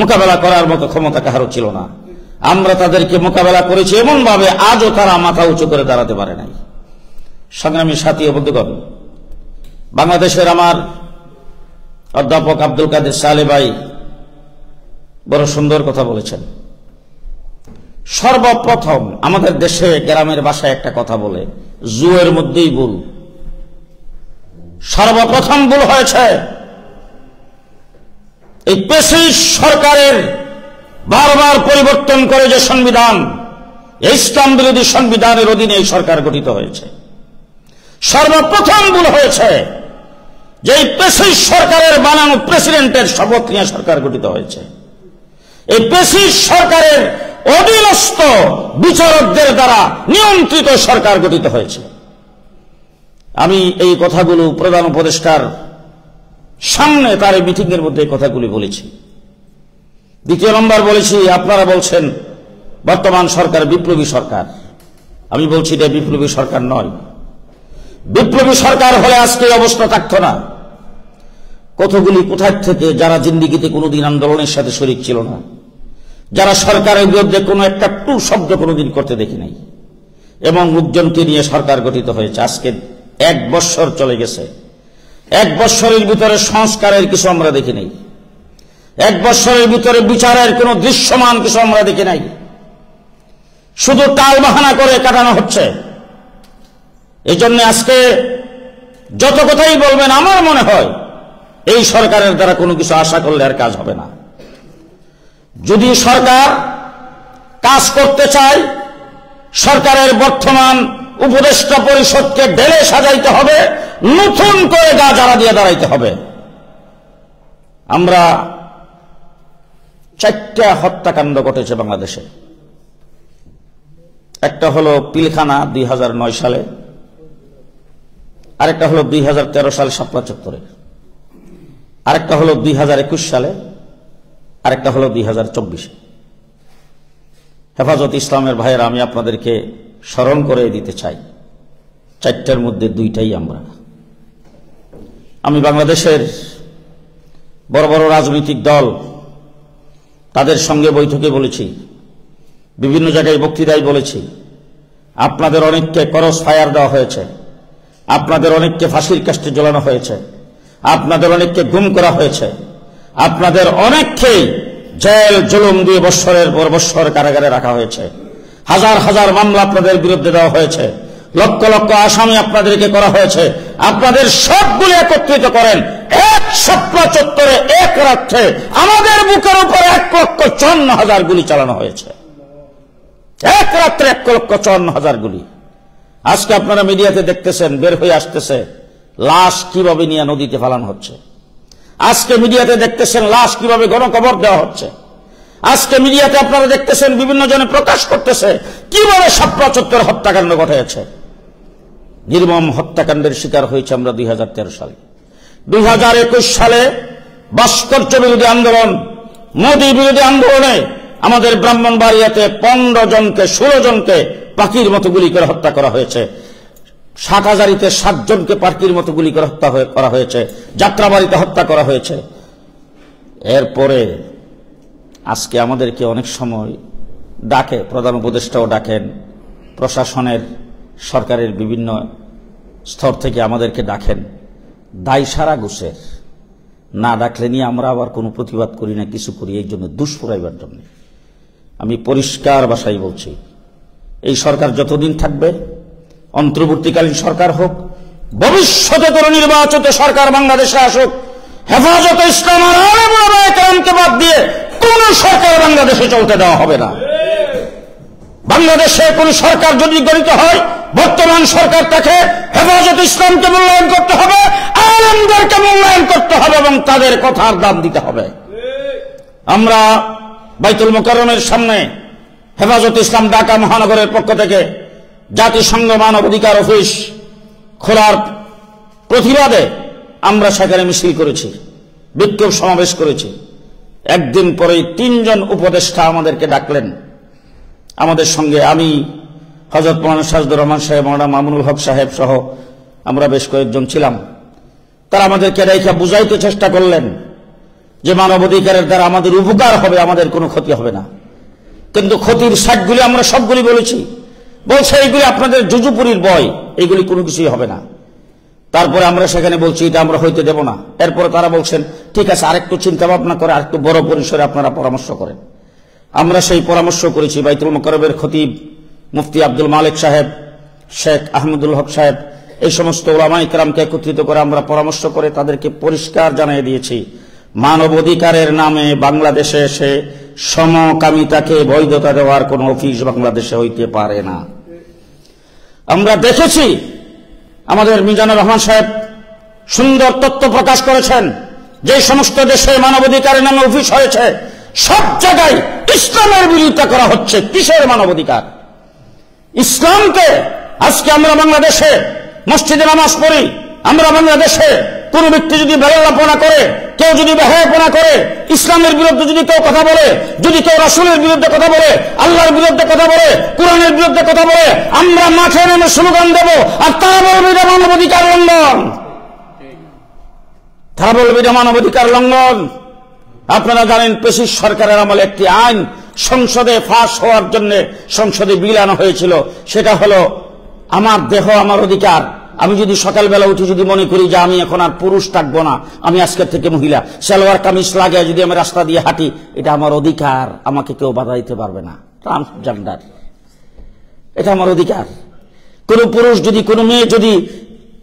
Speaker 14: মোকাবেলা করার মতো ক্ষমতা কারো ছিল না। আমরা তাদেরকে মোকাবেলা করেছি এমন ভাবে আজও তারা মাথা উঁচু করে দাঁড়াতে পারে নাই। সংগ্রামী সাথী ও বন্ধুগণ, বাংলাদেশের আমার অধ্যাপক আব্দুল কাদের সালে ভাই বড় সুন্দর কথা বলেছেন। সর্বপ্রথম আমাদের দেশে গ্রামের ভাষায় একটা কথা বলে, জুয়ের মধ্যেই ভুল। সর্বপ্রথম ভুল হয়েছে এই পেশিস সরকারের বারবার পরিবর্তন করে যে সংবিধান, ইসলাম বিরোধী সংবিধানের অধীনে এই সরকার গঠিত হয়েছে। সর্বপ্রথম ভুল হয়েছে যে এই পেশিস সরকারের বানানো প্রেসিডেন্টের শপথ নিয়ে সরকার গঠিত হয়েছে। এই পেশিস সরকারের অধীনস্থ বিচারকদের দ্বারা নিয়ন্ত্রিত সরকার গঠিত হয়েছে। আমি এই কথাগুলো প্রধান উপদেষ্টার সামনে তার এই মিটিং এর মধ্যে কথাগুলি বলেছি। দ্বিতীয় নম্বর বলেছি, আপনারা বলছেন বর্তমান সরকার বিপ্লবী সরকার। আমি বলছি এটা বিপ্লবী সরকার নয়। বিপ্লবী সরকার হলে আজকে এই অবস্থা থাকতো না। কতগুলি কোথায় থেকে যারা জিন্দিগিতে কোনোদিন আন্দোলনের সাথে শরীক ছিল না, যারা সরকারের বিরুদ্ধে কোনো একটা টু শব্দ কোনোদিন করতে দেখি নাই, এবং লোকজনকে নিয়ে সরকার গঠিত হয়েছে। আজকে 1 বৎসর চলে গেছে। 1 বৎসরের ভিতরে সংস্কারের কিছু আমরা দেখি নাই। 1 বৎসরের ভিতরে বিচারের কোনো দৃশ্যমান কিছু আমরা দেখি নাই। শুধু টাল বাহানা করে কাটানো হচ্ছে। এই জন্য আজকে যত কথাই বলবেন, আমার মনে হয় এই সরকারের দ্বারা কোনো কিছু আশা করলে আর কাজ হবে না। যদি সরকার কাজ করতে চায়, সরকারের বর্তমান উপদেষ্টা পরিষদকে ঢেলে সাজাইতে হবে, নতুন করে গা ঝাড়া দিয়ে দাঁড়াইতে হবে। আমরা 4টা হত্যাকাণ্ড ঘটেছে বাংলাদেশে। একটা হলো পিলখানা 2009 সালে, আরেকটা হলো 2013 সালে শাপলা চত্বরে, আরেকটা হলো 2021 সালে, আরেকটা হলো 2024। হেফাজত ইসলামের ভাইয়েরা, আমি আপনাদেরকে স্মরণ করে দিতে চাই, 4টার মধ্যে 2টাই আমরা। আমি বাংলাদেশের বড় বড় রাজনৈতিক দল, তাদের সঙ্গে বৈঠকে বলেছি, বিভিন্ন জায়গায় বক্তৃতায় বলেছি, আপনাদের অনেককে ক্রস ফায়ার দেওয়া হয়েছে, আপনাদের অনেককে ফাঁসির কাস্টে ঝোলানো হয়েছে, আপনাদের অনেককে গুম করা হয়েছে, আপনাদের অনেককেই জেল জুলুম দিয়ে বৎসরের পর বৎসর কারাগারে রাখা হয়েছে, হাজার হাজার মামলা আপনাদের বিরুদ্ধে দেওয়া হয়েছে, লক্ষ লক্ষ আসামি আপনাদেরকে করা হয়েছে। আপনাদের সবগুলো একত্রিত করেন, এক শাপলা চত্বরে এক রাত্রে আমাদের বুকের উপর 1,54,000 গুলি চালানো হয়েছে। এক রাত্রে 1,54,000 গুলি। আজকে আপনারা মিডিয়াতে দেখতেছেন, বের হয়ে আসতেছে লাশ কিভাবে নিয়ে নদীতে ফালানো হচ্ছে। আজকে মিডিয়াতে দেখতেছেন লাশ কিভাবে গণকবর দেওয়া হচ্ছে। আজকে মিডিয়াতে আপনারা দেখতেছেন বিভিন্ন জনে প্রকাশ করতেছে কিভাবে শাপলা চত্বর হত্যাকাণ্ড ঘটেছে। নির্মম হত্যাকাণ্ডের শিকার হয়েছে আমরা 2013 সালে। 2021 সালে ভাস্কর্য বিরোধী আন্দোলন, মোদী বিরোধী আন্দোলনে আমাদের ব্রাহ্মণবাড়িয়াতে 15 জনকে 16 জনকে পাখির মতো গুলি করে হত্যা করা হয়েছে। সাতহাজারিতে 7 জনকে পাখির মতো গুলি করে হত্যা করা হয়েছে। যাত্রাবাড়িতে হত্যা করা হয়েছে। এরপরে আজকে আমাদেরকে অনেক সময় ডাকে, প্রধান উপদেষ্টাও ডাকেন, প্রশাসনের সরকারের বিভিন্ন স্তর থেকে আমাদেরকে ডাকেন, দায় সারা ঘুষের। না ডাকলে নিয়ে আমরা আবার কোনো প্রতিবাদ করি না, কিছু করি, এই জন্য দুষ্পুরাইবার জন্য। আমি পরিষ্কার ভাষায় বলছি, এই সরকার যতদিন থাকবে, অন্তর্বর্তীকালীন সরকার হোক, ভবিষ্যতে কোনো নির্বাচিত সরকার বাংলাদেশে আসুক,
Speaker 3: হেফাজতে ইসলাম আর আলেম ওলামায়ে কেরামকে বাদ দিয়ে কোন সরকার বাংলাদেশে চলতে দেওয়া হবে না। বাংলাদেশে কোন সরকার যদি গঠিত হয়, বর্তমান সরকার তাকে হেফাজতে ইসলামকে মূল্যায়ন করতে হবে, আলেমদেরকে মূল্যায়ন করতে হবে এবং তাদের কথার দাম দিতে হবে। আমরা বাইতুল মোকাররমের সামনে হেফাজতে ইসলাম ঢাকা মহানগরের পক্ষ থেকে জাতিসংঘ মানবাধিকার অফিস খোলার প্রতিবাদে আমরা সেখানে মিছিল করেছি, বিক্ষোভ সমাবেশ করেছি। একদিন পরেই 3 জন উপদেষ্টা আমাদেরকে ডাকলেন। আমাদের সঙ্গে আমি, হযরত মাওলানা সাজদুর রহমান সাহেব, মাওলানা মামুনুল হক সাহেব সহ আমরা বেশ কয়েকজন ছিলাম। তারা আমাদেরকে রেখা বুঝাইতে চেষ্টা করলেন যে মানবাধিকারের দ্বারা আমাদের উপকার হবে, আমাদের কোনো ক্ষতি হবে না। কিন্তু ক্ষতির সাইডগুলি আমরা সবগুলি বলেছি। বলছে এইগুলি আপনাদের জুজুপুরির বয়, এইগুলি কোনো কিছুই হবে না। তারপরে আমরা সেখানে বলছি এটা আমরা হইতে দেব না। এরপরে তারা বলছেন ঠিক আছে, আরেকটু চিন্তা ভাবনা করে আরেকটু বড় পরিসরে আপনারা পরামর্শ করেন। আমরা সেই পরামর্শ করেছি। বাইতুল মোকাররমের খতিব মুফতি আব্দুল মালিক সাহেব, শেখ আহমদুল হক সাহেব, এই সমস্ত উলামায়ে কেরামকে একত্রিত করে আমরা পরামর্শ করে তাদেরকে পরিষ্কার জানিয়ে দিয়েছি, মানবাধিকারের নামে বাংলাদেশে এসে সমকামিতাকে বৈধতা দেওয়ার কোন অফিস বাংলাদেশে হইতে পারে না। আমরা দেখেছি আমাদের মিজানুর রহমান সাহেব সুন্দর তথ্য প্রকাশ করেছেন, যে সমস্ত দেশে মানবাধিকারের নামে অফিস হয়েছে সব জায়গায় ইসলামের বিরোধিতা করা হচ্ছে। কিসের মানবাধিকার? ইসলামকে আজকে আমরা বাংলাদেশে মসজিদে নামাজ পড়ি, আমরা বাংলাদেশে কোন ব্যক্তি যদি বেলাল্লাপনা করে, কেউ যদি বেহায়াপনা করে, ইসলামের বিরুদ্ধে যদি কেউ কথা বলে, যদি কেউ রাসূলের বিরুদ্ধে কথা বলে, আল্লাহর বিরুদ্ধে কথা বলে, কোরআনের বিরুদ্ধে কথা বলে, আমরা মাঠে নেমে স্লোগান দেব আর তারা বলবে এটা মানবাধিকার লঙ্ঘন, তারা বলবে এটা মানবাধিকার লঙ্ঘন। আপনারা জানেন পেশিস সরকারের আমলে একটি আইন সংসদে পাস হওয়ার জন্য সংসদে বিল আনা হয়েছিল, সেটা হলো আমার দেহ আমার অধিকার। আমি যদি সকালবেলা উঠে যদি মনে করি যে আমি এখন আর পুরুষ থাকবো না, আমি আজকের থেকে মহিলা, সালোয়ার কামিজ লাগিয়ে যদি আমি রাস্তা দিয়ে হাঁটি, এটা আমার অধিকার, আমাকে কেউ বাধা দিতে পারবে না। ট্রান্সজেন্ডার, এটা আমার অধিকার। কোন পুরুষ যদি, কোন মেয়ে যদি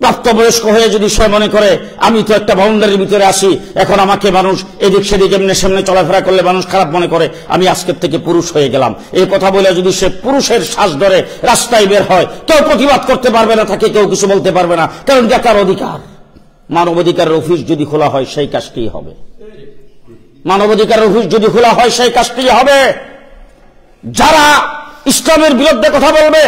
Speaker 3: প্রাপ্তবয়স্ক হয়ে যদি সে মনে করে আমি তো একটা বাউন্ডারির ভিতরে আসি, এখন আমাকে মানুষ এদিক সেদিক এমনি সামনে চলাফেরা করলে মানুষ খারাপ মনে করে, আমি আজকের থেকে পুরুষ হয়ে গেলাম, এই কথা বলে যদি সে পুরুষের শ্বাস ধরে রাস্তায় বের হয়, কেউ প্রতিবাদ করতে পারবে না, তাকে কেউ কিছু বলতে পারবে না, কারণ এটা তার অধিকার। মানবাধিকারের অফিস যদি খোলা হয় সেই কাজটি হবে, মানবাধিকারের অফিস যদি খোলা হয় সেই কাজটি হবে। যারা ইসলামের বিরুদ্ধে কথা বলবে,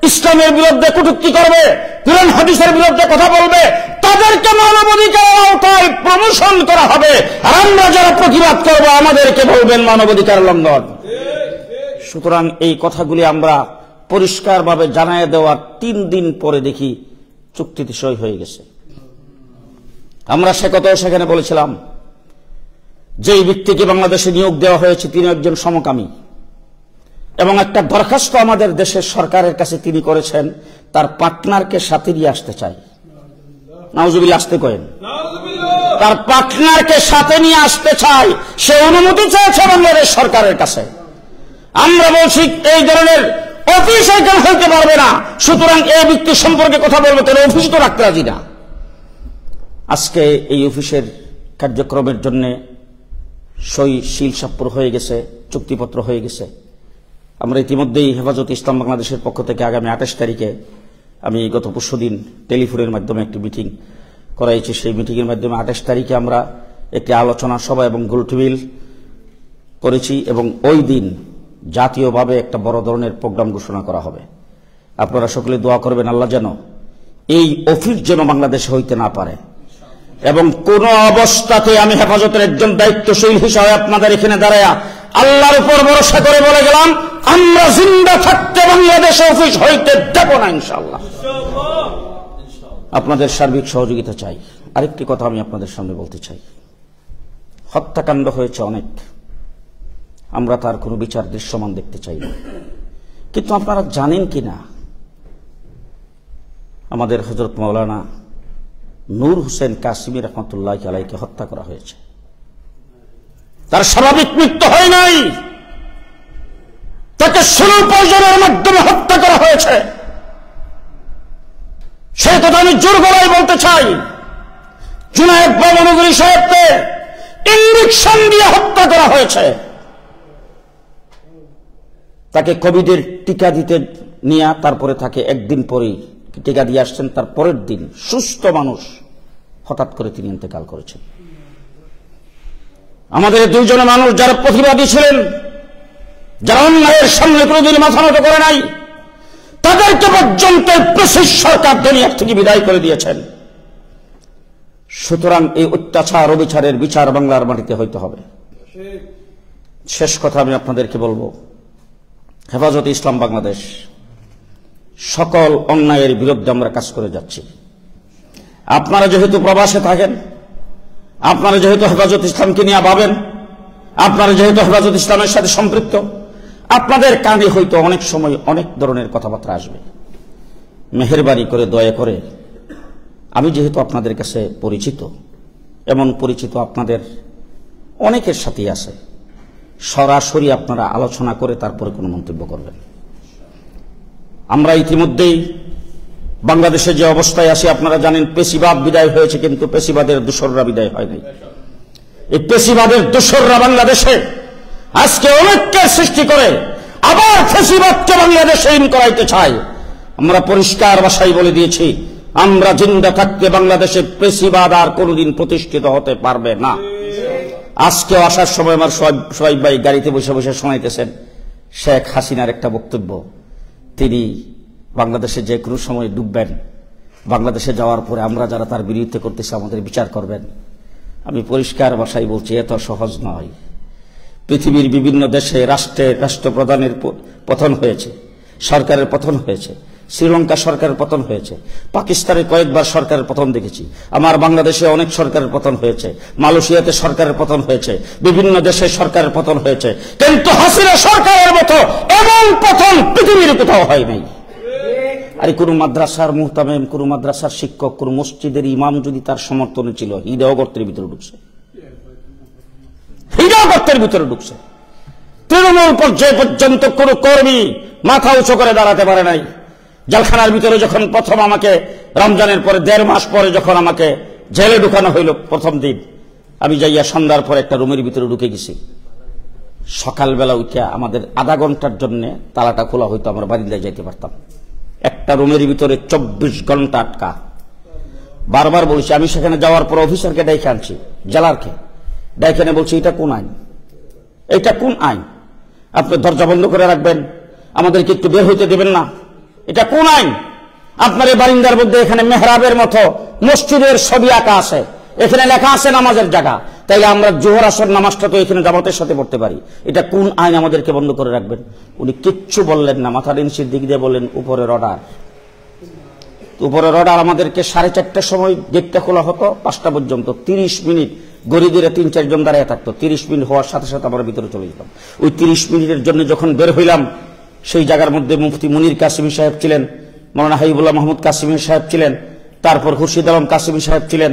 Speaker 3: ইসলামের বিরুদ্ধে কটূক্তি করবে, কুরআন হাদিসের বিরুদ্ধে কথা বলবে, তাদেরকে মানবাধিকারের আওতায় প্রমোশন করা হবে। আর আমরা যারা প্রতিবাদ করব আমাদেরকে বলবেন মানবাধিকার লঙ্ঘন। সুতরাং এই কথাগুলি আমরা পরিষ্কারভাবে জানায় দেওয়ার 3 দিন পরে দেখি চুক্তিতে সই হয়ে গেছে। আমরা সে কথাও সেখানে বলেছিলাম, যেই ব্যক্তিকে বাংলাদেশে নিয়োগ দেওয়া হয়েছে তিনি একজন সমকামী, এবং একটা দরখাস্ত আমাদের দেশের সরকারের কাছে তিনি করেছেন, তার পার্টনারকে সাথে নিয়ে আসতে চাই। নাউজুবিল্লাহ, আসতে কয়েন, তার পার্টনারকে সাথে নিয়ে আসতে চাই, সে অনুমতি চেয়েছে বাংলাদেশ সরকারের কাছে। আমরা বলছি এই ধরনের অফিস এখানে হইতে পারবে না, সুতরাং এই ব্যক্তি সম্পর্কে কথা বলবে, তাহলে অফিস তো রাখতে রাজি না। আজকে এই অফিসের কার্যক্রমের জন্য সই সিল স্বাক্ষর হয়ে গেছে, চুক্তিপত্র হয়ে গেছে। আমরা ইতিমধ্যেই হেফাজতে ইসলাম বাংলাদেশের পক্ষ থেকে আগামী 28 তারিখে আমি গত পরশুদিন টেলিফোনের মাধ্যমে একটি মিটিং করাইছি। সেই মিটিংয়ের মাধ্যমে 28 তারিখে আমরা একটি আলোচনা সভা এবং গোলটেবিল করেছি, এবং ওই দিন জাতীয়ভাবে একটা বড় ধরনের প্রোগ্রাম ঘোষণা করা হবে। আপনারা সকলে দোয়া করবেন আল্লাহ যেন এই অফিস যেন বাংলাদেশে হইতে না পারে, এবং কোন অবস্থাতে আমি হেফাজতের একজন দায়িত্বশীল হিসাবে আপনাদের এখানে দাঁড়ায়া আল্লাহর উপর ভরসা করে বলে গেলাম, আমরা জিন্দা থাকতে বাংলাদেশে অফিস হইতে দেব না ইনশাআল্লাহ। আপনাদের সার্বিক সহযোগিতা চাই। আরেকটি কথা আমি আপনাদের সামনে বলতে চাই, হত্যাকাণ্ড হয়েছে অনেক, আমরা তার কোনো বিচার দৃশ্যমান দেখতে চাই না। কিন্তু আপনারা জানেন কিনা, আমাদের হযরত মাওলানা নূর হোসেন কাসিমি রহমতুল্লাহ আলাইহিকে হত্যা করা হয়েছে। তার স্বাভাবিক মৃত্যু হয় নাই, তাকে স্লো পয়জনের মাধ্যমে হত্যা করা হয়েছে। সে কথা আমি জোর গলায় বলতে চাই।
Speaker 14: জুনায়েদ বাবনগরী সাহেবকে ইঞ্জেকশন দিয়ে হত্যা করা হয়েছে। তাকে কোভিডের টিকা দিতে নিয়ে তারপরে তাকে একদিন পরেই টিকা দিয়ে আসছেন, তার পরের দিন সুস্থ মানুষ হঠাৎ করে তিনি ইন্তেকাল করেছেন। আমাদের দুইজন মানুষ যারা প্রতিবাদী ছিলেন, যারা অন্যায়ের সামনে কোনোদিন মাথা নত করে নাই, তাদেরকে পর্যন্ত ব্রিটিশ সরকার দুনিয়া থেকে বিদায় করে দিয়েছেন। সুতরাং এই অত্যাচার অবিচারের বিচার বাংলার মাটিতে হইতে হবে। শেষ কথা আমি আপনাদেরকে বলবো, হেফাজতে ইসলাম বাংলাদেশ সকল অন্যায়ের বিরুদ্ধে আমরা কাজ করে যাচ্ছি। আপনারা যেহেতু প্রবাসে থাকেন, আপনারা যেহেতু হেফাজত ইসলামকে নিয়ে ভাবেন, আপনারা যেহেতু হেফাজত ইসলামের সাথে সম্পৃক্ত, আপনাদের কানে হয়তো অনেক সময় অনেক ধরনের কথাবার্তা আসবে। মেহেরবানি করে দয়া করে, আমি যেহেতু আপনাদের কাছে পরিচিত, এমন পরিচিত আপনাদের অনেকের সাথেই আছে, সরাসরি আপনারা আলোচনা করে তারপরে কোনো মন্তব্য করবেন। আমরা ইতিমধ্যেই বাংলাদেশে যে অবস্থায় আছি আপনারা জানেন, পেশিবাদ বিদায় হয়েছে, কিন্তু পেশিবাদের দোসররা বিদায় হয় নাই। এই পেশিবাদের দোসররা বাংলাদেশে আজকে অনেকের সৃষ্টি করে আবার পেশিবাদকে বাংলাদেশে ইন করাইতে চায়। আমরা পরিষ্কার ভাষায় বলে দিয়েছি, আমরা জিন্দা থাকতে বাংলাদেশে পেশিবাদ আর কোনোদিন প্রতিষ্ঠিত হতে পারবে না। আজকেও আসার সময় আমার সোহাইব ভাই গাড়িতে বসে বসে শোনাইতেছেন শেখ হাসিনার একটা বক্তব্য, তিনি বাংলাদেশে যে কোনো সময় ডুববেন, বাংলাদেশে যাওয়ার পরে আমরা যারা তার বিরুদ্ধে করতেছি আমাদের বিচার করবেন। আমি পরিষ্কার ভাষায় বলছি, এত সহজ নয়। পৃথিবীর বিভিন্ন দেশে রাষ্ট্রপ্রধানের পতন হয়েছে, সরকারের পতন হয়েছে, শ্রীলঙ্কা সরকারের পতন হয়েছে, পাকিস্তানে কয়েকবার সরকারের পতন দেখেছি, আমার বাংলাদেশে অনেক সরকারের পতন হয়েছে, মালয়েশিয়াতে সরকারের পতন হয়েছে, বিভিন্ন দেশে সরকারের পতন হয়েছে, কিন্তু হাসিনা সরকারের মতো এমন পতন পৃথিবীর কোথাও হয় নাই। আর কোন মাদ্রাসার মুহতামিম, কোন মাদ্রাসার শিক্ষক, কোন মসজিদের ইমাম যদি তার সমর্থনে ছিল, হৃদয় গর্তের ভিতরে ঢুকছে, হৃদয় গর্তের ভিতরে ঢুকছে। তৃণমূল পর্যায় পর্যন্ত কোন কর্মী মাথা উঁচু করে দাঁড়াতে পারে নাই। জেলখানার ভিতরে যখন প্রথম আমাকে রমজানের পরে 1.5 মাস পরে যখন আমাকে জেলে ঢুকানো হইল, প্রথম দিন আমি যাইয়া সন্ধ্যার পরে একটা রুমের ভিতরে ঢুকে গেছি। সকালবেলা উঠে আমাদের আধা ঘন্টার জন্য তালাটা খোলা হইতো, আমরা বাড়িতে যাইতে পারতাম। একটা রুমের ভিতরে 24 ঘন্টা আটকা। বারবার বলছি, আমি সেখানে যাওয়ার পর অফিসারকে ডাইকে আনছি, জেলারকে ডাইখানে বলছি, এটা কোন আইন, এটা কোন আইন? আপনি দরজা বন্ধ করে রাখবেন, আমাদেরকে একটু বের হইতে দেবেন না, এটা কোন আইন? আপনার এই বারিন্দার মধ্যে এখানে মেহরাবের মতো মসজিদের ছবি আঁকা আছে, এখানে লেখা আছে নামাজের জায়গা, তাইলে আমরা জোহর আসর নামাজটা তো এখানে জামাতের সাথে পড়তে পারি, এটা কোন আইন আমাদেরকে বন্ধ করে রাখবেন? উনি কিচ্ছু বললেন না, মাথার ইঞ্চির দিক দিয়ে বললেন উপরের অর্ডার। উপরের অর্ডার। আমাদেরকে 4:30টার সময় গেটটা খোলা হতো, 5টা পর্যন্ত 30 মিনিট গড়ি দিয়ে 3-4 জন দাঁড়িয়ে থাকতো। 30 মিনিট হওয়ার সাথে সাথে আমরা ভিতরে চলে যেতাম। ওই 30 মিনিটের জন্য যখন বের হইলাম, সেই জায়গার মধ্যে মুফতি মুনির কাসিমি সাহেব ছিলেন, মৌলানা হাবিবুল্লাহ মাহমুদ কাসিমি সাহেব ছিলেন, তারপর খুরশিদ আলম কাসিমি সাহেব ছিলেন,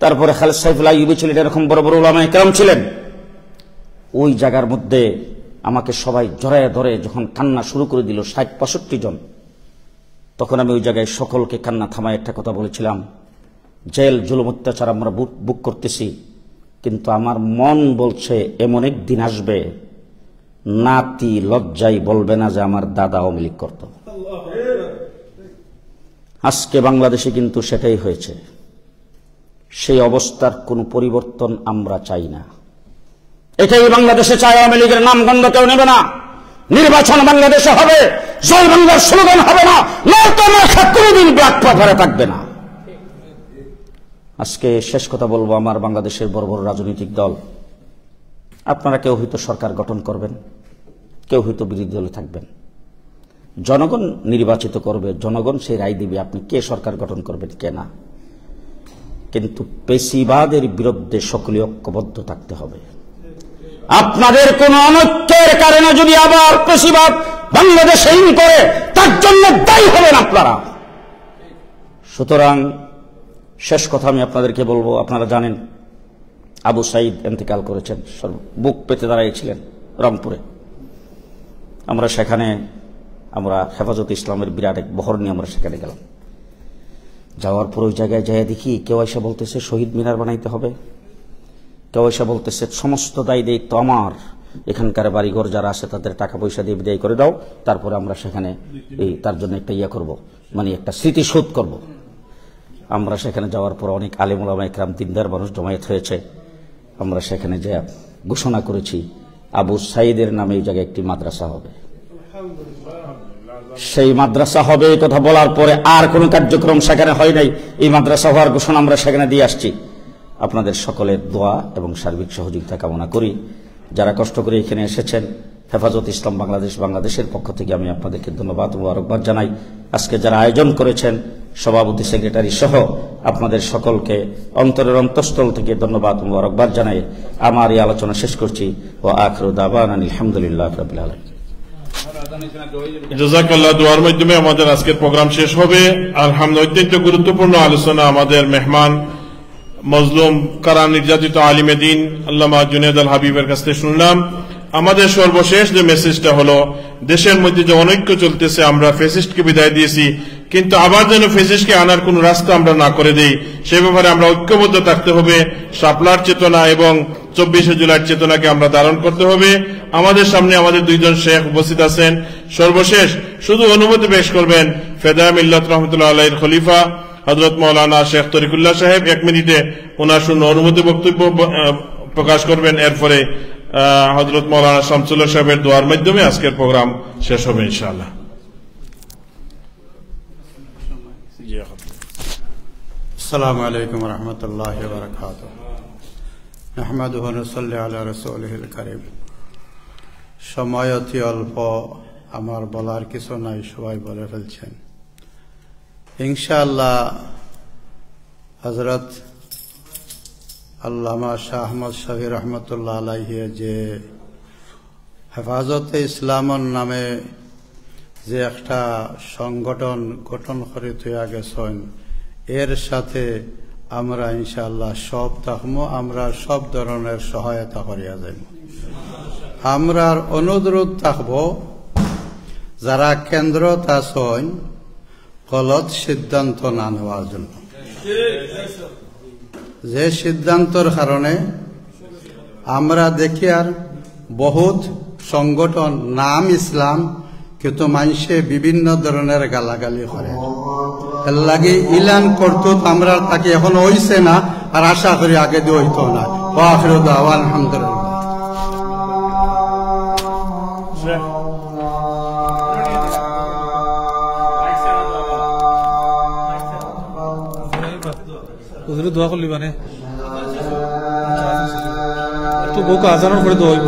Speaker 14: তারপরে খালেদ সাইফুল আইয়ুবী ছিলেন, এরকম বড় বড় উলামায়ে কেরাম ছিলেন। ওই জায়গার মধ্যে আমাকে সবাই জড়ায় ধরে যখন কান্না শুরু করে দিল, 60-65 জন, তখন আমি ওই জায়গায় সকলকে কান্না থামায় একটা কথা বলেছিলাম, জেল জুলুম অত্যাচার আমরা বুক করতেছি, কিন্তু আমার মন বলছে এমন একদিন আসবে নাতি লজ্জায় বলবে না যে আমার দাদা আওয়ামী লীগ করত। আজকে বাংলাদেশে কিন্তু সেটাই হয়েছে। সেই অবস্থার কোনো পরিবর্তন আমরা চাই না। এটাই বাংলাদেশে চাই। আওয়ামী লীগের নাম গন্ধ কেউ নেবে না। নির্বাচন বাংলাদেশে হবে, জয় বাংলার স্লোগান হবে না, নয়তো মাথা কোনোদিন ব্ল্যাক পেপারে থাকবে না। আজকে শেষ কথা বলবো, আমার বাংলাদেশের বড় বড় রাজনৈতিক দল, আপনারা কেউ হয়তো সরকার গঠন করবেন, কেউ হয়তো বিরোধী দলে থাকবেন। জনগণ নির্বাচিত করবে, জনগণ সেই রায় দিবে আপনি কে সরকার গঠন করবেন কে না। কিন্তু পেশিবাদের বিরুদ্ধে সকলে ঐক্যবদ্ধ থাকতে হবে। আপনাদের কোন অনৈক্যের কারণে যদি আবার পেশিবাদ বাংলাদেশে ইন করে, তার জন্য দায়ী হবেন আপনারা। সুতরাং শেষ কথা আমি আপনাদেরকে বলবো, আপনারা জানেন আবু সাইদ ইন্তেকাল করেছেন, বুক পেতে দাঁড়িয়েছিলেন রংপুরে। আমরা সেখানে হেফাজতে ইসলামের বিরাট এক বহর নিয়ে আমরা সেখানে গেলাম। যাওয়ার পর ওই জায়গায় যাই দেখি কেউ এসে বলতেছে শহীদ মিনার বানাইতে হবে, কেউ এসে বলতেছে সমস্ত দায় দায়িত্ব আমার, এখানকার বাড়িঘর যারা আছে তাদের টাকা পয়সা দিয়ে বিদায় করে দাও, তারপরে আমরা সেখানে তার জন্য একটা করব, মানে একটা স্মৃতিশোধ করব। আমরা সেখানে যাওয়ার পর অনেক আলেম ওলামা ইকরাম দিনদার মানুষ জমায়েত হয়েছে। আমরা সেখানে যে ঘোষণা করেছি আবু সাইদের নামে এই জায়গায় একটি মাদ্রাসা হবে। সেই মাদ্রাসা হবে এই কথা বলার পরে আর কোনো কার্যক্রম সেখানে হয় নাই। এই মাদ্রাসা হওয়ার ঘোষণা আমরা সেখানে দিয়ে আসছি। আপনাদের সকলের দোয়া এবং সার্বিক সহযোগিতা কামনা করি। যারা কষ্ট করে এখানে এসেছেন, হেফাজত ইসলাম বাংলাদেশের পক্ষ থেকে আমি আপনাদেরকে ধন্যবাদ ও মোবারকবাদ জানাই। আজকে যারা আয়োজন করেছেন, সভাপতি, সেক্রেটারি সহ আপনাদের সকলকে অন্তরের অন্তঃস্থল থেকে ধন্যবাদ ও মোবারকবাদ জানাই আমার এই আলোচনা শেষ করছি। ও আখিরু দাওয়ানা আলহামদুলিল্লাহি রাব্বিল আলামিন।
Speaker 12: জাযাকাল্লাহ। দোয়ার মাধ্যমে আমাদের আজকের প্রোগ্রাম শেষ হবে। আলহামদুলিল্লাহ, অত্যন্ত গুরুত্বপূর্ণ আলোচনা আমাদের মেহমান মজলুম কারা নির্যাতিত আলিমে দ্বীন আল্লামা জুনায়েদ আল হাবিবের কাছ থেকে শুনলাম। আমাদের সর্বশেষ যে মেসেজটা হলো, দেশের মধ্যে যে অনৈক্য চলতেছে, আমরা ফ্যাসিস্টকে বিদায় দিয়েছি, কিন্তু আবার যেন ফ্যাসিস্টকে আনার কোন রাস্তা আমরা না করে দেই, সে ব্যাপারে আমরা ঐক্যবদ্ধ থাকতে হবে। শাপলার চেতনা এবং 24শে জুলাইয়ের চেতনাকে আমরা ধারণ করতে হবে। আমাদের সামনে আমাদের দুইজন শেখ উপস্থিত আছেন। সর্বশেষ শুধু অনুমতি পেশ করবেন ফেদা মিল্লাত রহমতুল্লাহ আলাইহির খলিফা হযরত মাওলানা শেখ তরিকুল্লাহ সাহেব। 1 মিনিটে ওনার শূন্য অনুমতি বক্তব্য প্রকাশ করবেন। এরপরে হযরত মাওলানা শামসুল্লাহ সাহেবের দোয়ার মাধ্যমে আজকের প্রোগ্রাম শেষ হবে ইনশাআল্লাহ।
Speaker 15: আসসালামু আলাইকুম ওয়া রাহমাতুল্লাহি ওয়া বারাকাতুহু। নাহমাদুহু ওয়া নুসাল্লি আলা রাসূলিহিল কারীম। সময় অতি অল্প, আমার বলার কিছু নাই, সবাই বলে ফেলছেন। ইনশাআল্লাহ হযরত আল্লামা শাহ আহমদ শফি রহমতুল্লাহ আলাইহি যে হেফাজতে ইসলামের নামে যে একটা সংগঠন গঠন করে তৈয়া গেছেন, এর সাথে আমরা ইনশাআল্লাহ সব থাকবো, আমরা সব ধরনের সহায়তা করিয়া যাইব। আমরা অনুরোধ থাকব যারা কেন্দ্রত আছেন গলত সিদ্ধান্ত না নেওয়ার জন্য। যে সিদ্ধান্তর কারণে আমরা দেখি আর বহুত সংগঠন নাম ইসলাম, কিন্তু মানুষে বিভিন্ন ধরনের গালাগালি করে। এর লাগে ইলান করতো আমরা তাকে এখন হইছে না, আর আশা করি আগে দিয়ে হইতো না। আখিরু দাওয়ানা আলহামদুলিল্লাহ।
Speaker 1: হুজুরে দোয়া করলি মানে তো বউকে আজানোর পরে দোয়া হইব।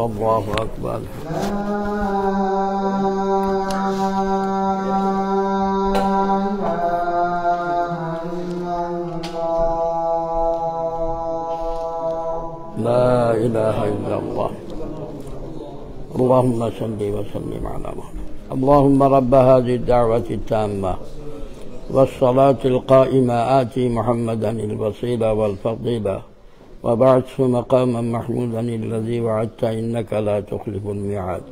Speaker 16: الله أكبر الله لا إله إلا الله. اللهم صل وسلم على محمد. اللهم رب هذه الدعوة التامة والصلاة القائمة آتي محمدا الوسيلة والفضيلة وبعثه مقاما محمودا الذي وعدت إنك لا تخلف الميعاد.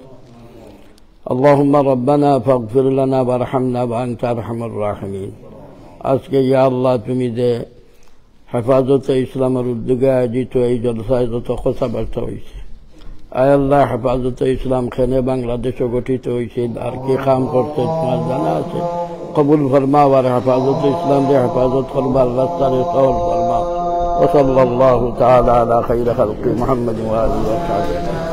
Speaker 16: اللهم ربنا فاغفر لنا وارحمنا وأنت أرحم الراحمين. আজকে ইয়া আল্লাহ তুমি যে হেফাজতে ইসলামের উদ্যোগে আয়োজিত এই জলসায় যত কথাবার্তা হয়েছে, আয় আল্লাহ হেফাজতে ইসলাম খেনে বাংলাদেশে গঠিত হয়েছে, আর কি কাম করতে তোমার জানা আছে। কবুল ফরমাও আর হেফাজতে ইসলাম রে হেফাজত করবার রাস্তারে সহজ ফরমাও। ওয়া সাল্লাল্লাহু তাআলা আলা খাইরি খালকি মুহাম্মাদিন ওয়া আলিহি ওয়া সাহবিহি।